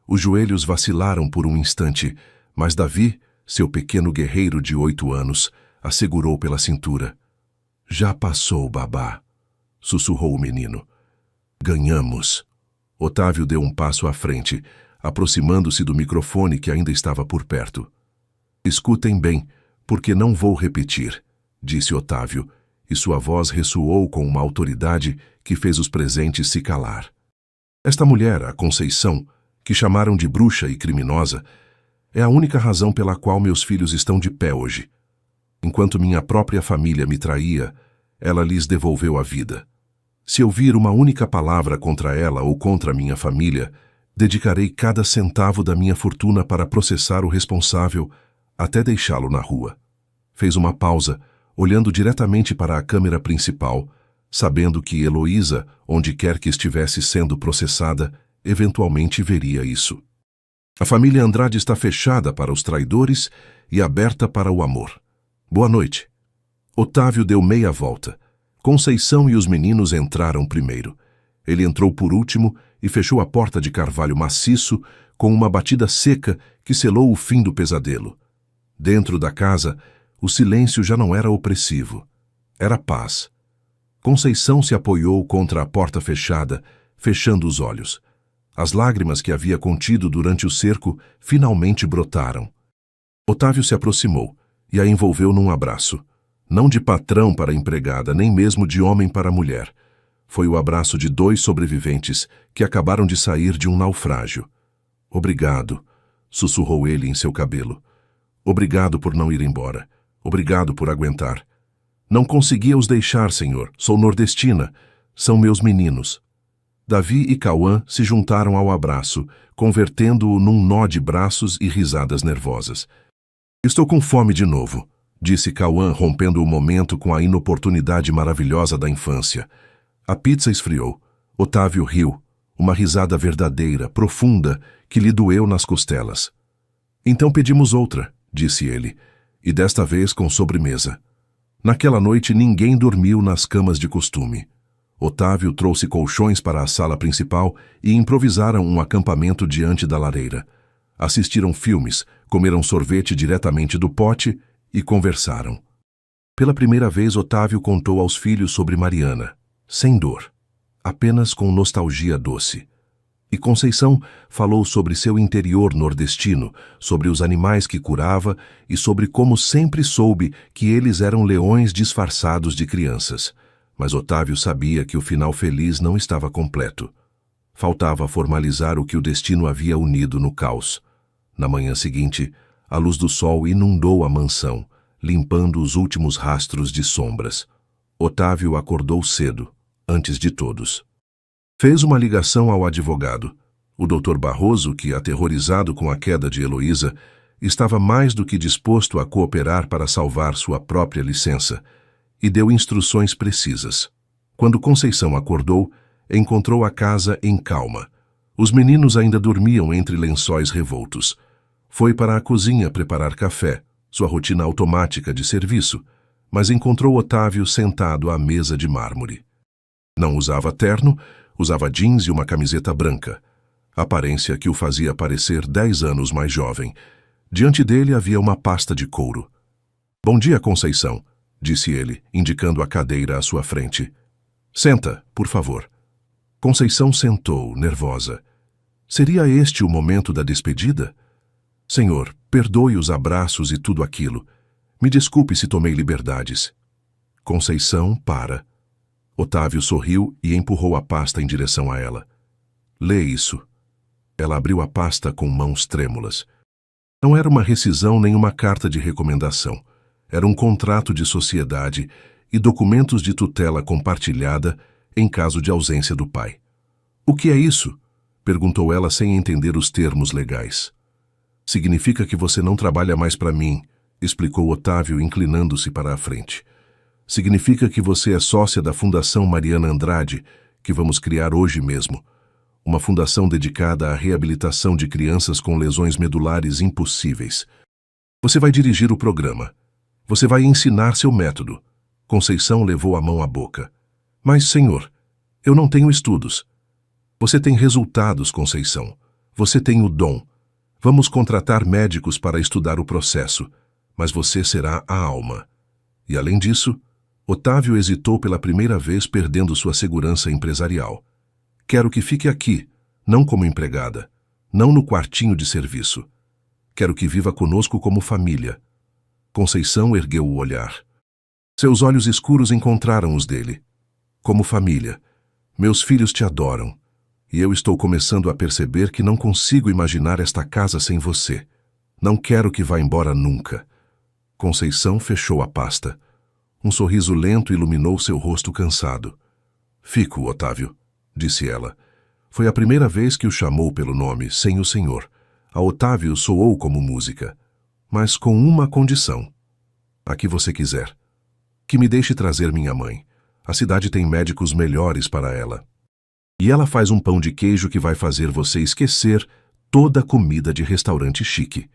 Os joelhos vacilaram por um instante, mas Davi, seu pequeno guerreiro de 8 anos, a segurou pela cintura. Já passou, babá, sussurrou o menino. Ganhamos. Otávio deu um passo à frente, aproximando-se do microfone que ainda estava por perto. Escutem bem, porque não vou repetir, disse Otávio, e sua voz ressoou com uma autoridade que fez os presentes se calar. Esta mulher, a Conceição, que chamaram de bruxa e criminosa, é a única razão pela qual meus filhos estão de pé hoje. Enquanto minha própria família me traía, ela lhes devolveu a vida. Se ouvir uma única palavra contra ela ou contra minha família, dedicarei cada centavo da minha fortuna para processar o responsável até deixá-lo na rua. Fez uma pausa, olhando diretamente para a câmera principal, sabendo que Heloísa, onde quer que estivesse sendo processada, eventualmente veria isso. A família Andrade está fechada para os traidores e aberta para o amor. Boa noite. Otávio deu meia volta. Conceição e os meninos entraram primeiro. Ele entrou por último e fechou a porta de carvalho maciço com uma batida seca que selou o fim do pesadelo. Dentro da casa, o silêncio já não era opressivo. Era paz. Conceição se apoiou contra a porta fechada, fechando os olhos. As lágrimas que havia contido durante o cerco finalmente brotaram. Otávio se aproximou e a envolveu num abraço. Não de patrão para empregada, nem mesmo de homem para mulher. Foi o abraço de 2 sobreviventes que acabaram de sair de um naufrágio. Obrigado, sussurrou ele em seu cabelo. Obrigado por não ir embora. Obrigado por aguentar. Não conseguia os deixar, senhor. Sou nordestina. São meus meninos. Davi e Cauã se juntaram ao abraço, convertendo-o num nó de braços e risadas nervosas. Estou com fome de novo, disse Cauã, rompendo o momento com a inoportunidade maravilhosa da infância. A pizza esfriou. Otávio riu, uma risada verdadeira, profunda, que lhe doeu nas costelas. Então pedimos outra, disse ele, e desta vez com sobremesa. Naquela noite ninguém dormiu nas camas de costume. Otávio trouxe colchões para a sala principal e improvisaram um acampamento diante da lareira. Assistiram filmes, comeram sorvete diretamente do pote e conversaram. Pela primeira vez, Otávio contou aos filhos sobre Mariana, sem dor, apenas com nostalgia doce. E Conceição falou sobre seu interior nordestino, sobre os animais que curava e sobre como sempre soube que eles eram leões disfarçados de crianças. Mas Otávio sabia que o final feliz não estava completo. Faltava formalizar o que o destino havia unido no caos. Na manhã seguinte, a luz do sol inundou a mansão, limpando os últimos rastros de sombras. Otávio acordou cedo, antes de todos. Fez uma ligação ao advogado. O Dr. Barroso, que, aterrorizado com a queda de Heloísa, estava mais do que disposto a cooperar para salvar sua própria licença, e deu instruções precisas. Quando Conceição acordou, encontrou a casa em calma. Os meninos ainda dormiam entre lençóis revoltos. Foi para a cozinha preparar café, sua rotina automática de serviço, mas encontrou Otávio sentado à mesa de mármore. Não usava terno, usava jeans e uma camiseta branca. aparência que o fazia parecer 10 anos mais jovem. Diante dele havia uma pasta de couro. "Bom dia, Conceição", disse ele, indicando a cadeira à sua frente. "Senta, por favor." Conceição sentou, nervosa. Seria este o momento da despedida? "Senhor, perdoe os abraços e tudo aquilo. Me desculpe se tomei liberdades." Conceição para. Otávio sorriu e empurrou a pasta em direção a ela. "Lê isso." Ela abriu a pasta com mãos trêmulas. Não era uma rescisão nem uma carta de recomendação. Era um contrato de sociedade e documentos de tutela compartilhada em caso de ausência do pai. "O que é isso?" perguntou ela sem entender os termos legais. "Significa que você não trabalha mais para mim", explicou Otávio, inclinando-se para a frente. "Significa que você é sócia da Fundação Mariana Andrade, que vamos criar hoje mesmo. Uma fundação dedicada à reabilitação de crianças com lesões medulares impossíveis. Você vai dirigir o programa. Você vai ensinar seu método." Conceição levou a mão à boca. "Mas, senhor, eu não tenho estudos." "Você tem resultados, Conceição. Você tem o dom. Vamos contratar médicos para estudar o processo, mas você será a alma." E, além disso, Otávio hesitou pela primeira vez, perdendo sua segurança empresarial. "Quero que fique aqui, não como empregada, não no quartinho de serviço. Quero que viva conosco como família." Conceição ergueu o olhar. Seus olhos escuros encontraram os dele. "Como família. Meus filhos te adoram. E eu estou começando a perceber que não consigo imaginar esta casa sem você. Não quero que vá embora nunca." Conceição fechou a pasta. Um sorriso lento iluminou seu rosto cansado. "Fico, Otávio", disse ela. Foi a primeira vez que o chamou pelo nome, sem o senhor. A Otávio soou como música, mas com uma condição. "A que você quiser. Que me deixe trazer minha mãe. A cidade tem médicos melhores para ela. E ela faz um pão de queijo que vai fazer você esquecer toda a comida de restaurante chique."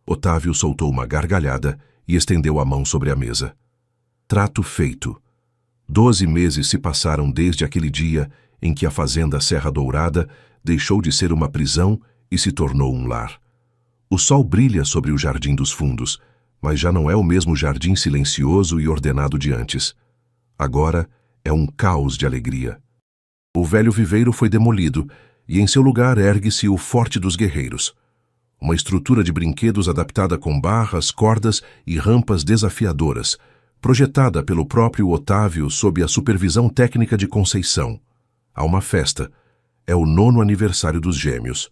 Otávio soltou uma gargalhada e estendeu a mão sobre a mesa. Trato feito. 12 meses se passaram desde aquele dia em que a fazenda Serra Dourada deixou de ser uma prisão e se tornou um lar. O sol brilha sobre o Jardim dos Fundos, mas já não é o mesmo jardim silencioso e ordenado de antes. Agora é um caos de alegria. O velho viveiro foi demolido e em seu lugar ergue-se o Forte dos Guerreiros. Uma estrutura de brinquedos adaptada com barras, cordas e rampas desafiadoras, projetada pelo próprio Otávio sob a supervisão técnica de Conceição. Há uma festa. É o 9º aniversário dos gêmeos.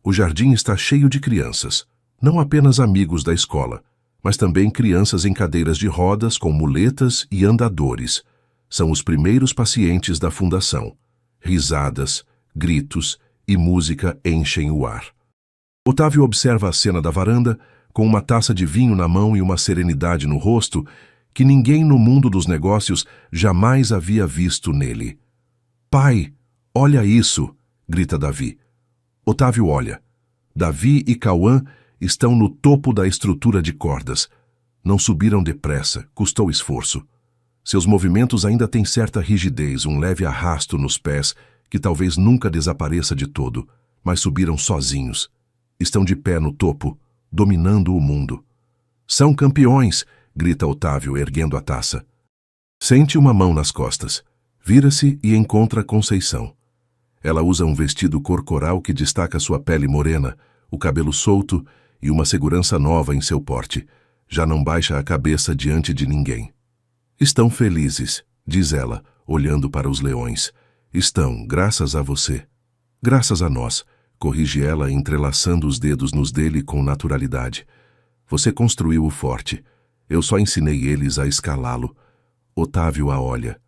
O jardim está cheio de crianças, não apenas amigos da escola, mas também crianças em cadeiras de rodas com muletas e andadores. São os primeiros pacientes da fundação. Risadas, gritos e música enchem o ar. Otávio observa a cena da varanda, com uma taça de vinho na mão e uma serenidade no rosto que ninguém no mundo dos negócios jamais havia visto nele. "Pai, olha isso!" grita Davi. Otávio olha. Davi e Cauã estão no topo da estrutura de cordas. Não subiram depressa, custou esforço. Seus movimentos ainda têm certa rigidez, um leve arrasto nos pés, que talvez nunca desapareça de todo, mas subiram sozinhos. Estão de pé no topo, dominando o mundo. "São campeões!" grita Otávio, erguendo a taça. Sente uma mão nas costas. Vira-se e encontra Conceição. Ela usa um vestido corcoral que destaca sua pele morena, o cabelo solto e uma segurança nova em seu porte. Já não baixa a cabeça diante de ninguém. "Estão felizes", diz ela, olhando para os leões. "Estão, graças a você." "Graças a nós", corrige ela, entrelaçando os dedos nos dele com naturalidade. "Você construiu o forte. Eu só ensinei eles a escalá-lo." Otávio a olha.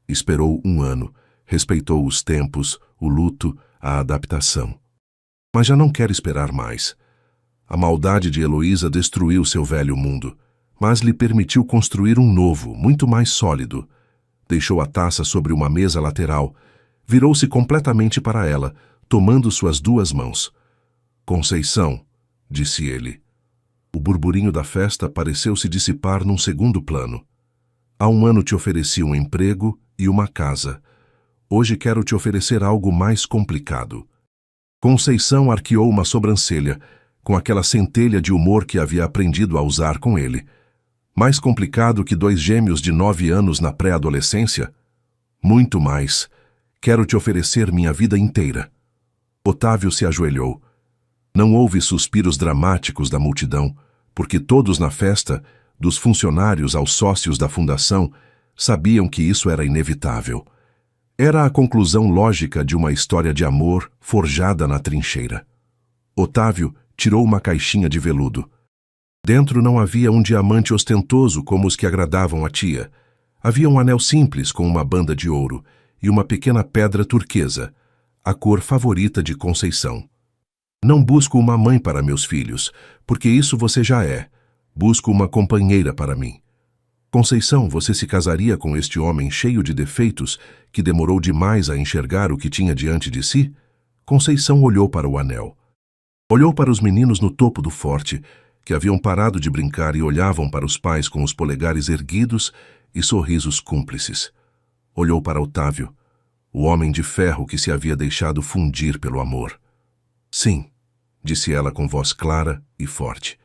Esperou 1 ano, respeitou os tempos, o luto, a adaptação. Mas já não quer esperar mais. A maldade de Heloísa destruiu seu velho mundo, mas lhe permitiu construir um novo, muito mais sólido. Deixou a taça sobre uma mesa lateral, virou-se completamente para ela, tomando suas 2 mãos. "Conceição", disse ele. O burburinho da festa pareceu se dissipar num segundo plano. "Há 1 ano te ofereci um emprego e uma casa. Hoje quero te oferecer algo mais complicado." Conceição arqueou uma sobrancelha, com aquela centelha de humor que havia aprendido a usar com ele. Mais complicado que 2 gêmeos de 9 anos na pré-adolescência? Muito mais. Quero te oferecer minha vida inteira. Otávio se ajoelhou. Não houve suspiros dramáticos da multidão, porque todos na festa, dos funcionários aos sócios da fundação, sabiam que isso era inevitável. Era a conclusão lógica de uma história de amor forjada na trincheira. Otávio tirou uma caixinha de veludo. Dentro não havia um diamante ostentoso como os que agradavam a tia. Havia um anel simples com uma banda de ouro e uma pequena pedra turquesa, a cor favorita de Conceição. Não busco uma mãe para meus filhos, porque isso você já é. Busco uma companheira para mim. Conceição, você se casaria com este homem cheio de defeitos que demorou demais a enxergar o que tinha diante de si? Conceição olhou para o anel. Olhou para os meninos no topo do forte, que haviam parado de brincar e olhavam para os pais com os polegares erguidos e sorrisos cúmplices. Olhou para Otávio, o homem de ferro que se havia deixado fundir pelo amor. Sim, disse ela com voz clara e forte.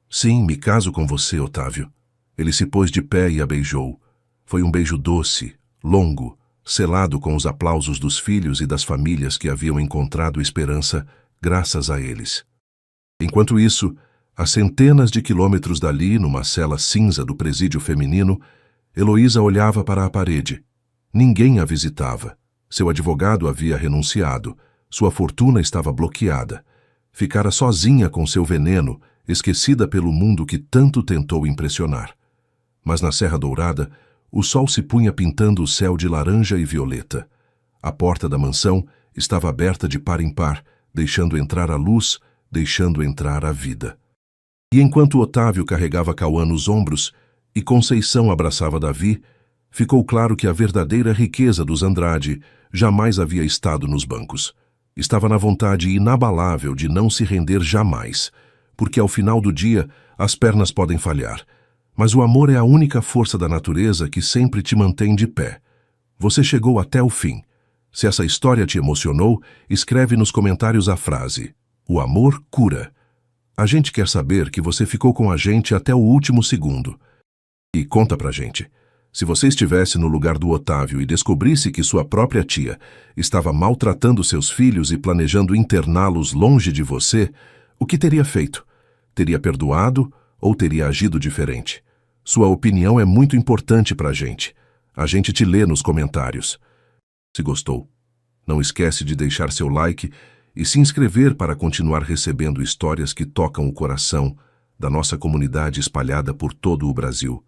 Sim, me caso com você, Otávio. Ele se pôs de pé e a beijou. Foi um beijo doce, longo, selado com os aplausos dos filhos e das famílias que haviam encontrado esperança graças a eles. Enquanto isso, a centenas de quilômetros dali, numa cela cinza do presídio feminino, Heloísa olhava para a parede. Ninguém a visitava. Seu advogado havia renunciado. Sua fortuna estava bloqueada. Ficara sozinha com seu veneno, esquecida pelo mundo que tanto tentou impressionar. Mas na Serra Dourada, o sol se punha pintando o céu de laranja e violeta. A porta da mansão estava aberta de par em par, deixando entrar a luz, deixando entrar a vida. E enquanto Otávio carregava Cauã nos ombros e Conceição abraçava Davi, ficou claro que a verdadeira riqueza dos Andrade jamais havia estado nos bancos. Estava na vontade inabalável de não se render jamais, porque ao final do dia as pernas podem falhar, mas o amor é a única força da natureza que sempre te mantém de pé. Você chegou até o fim. Se essa história te emocionou, escreve nos comentários a frase: "O amor cura". A gente quer saber que você ficou com a gente até o último segundo. E conta pra gente. Se você estivesse no lugar do Otávio e descobrisse que sua própria tia estava maltratando seus filhos e planejando interná-los longe de você, o que teria feito? Teria perdoado ou teria agido diferente? Sua opinião é muito importante pra gente. A gente te lê nos comentários. Se gostou, não esquece de deixar seu like e se inscrever para continuar recebendo histórias que tocam o coração da nossa comunidade espalhada por todo o Brasil.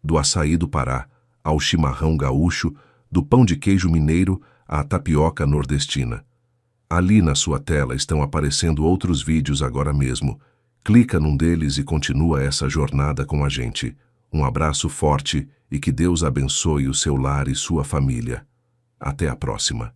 Do açaí do Pará ao chimarrão gaúcho, do pão de queijo mineiro à tapioca nordestina. Ali na sua tela estão aparecendo outros vídeos agora mesmo. Clica num deles e continua essa jornada com a gente. Um abraço forte e que Deus abençoe o seu lar e sua família. Até a próxima.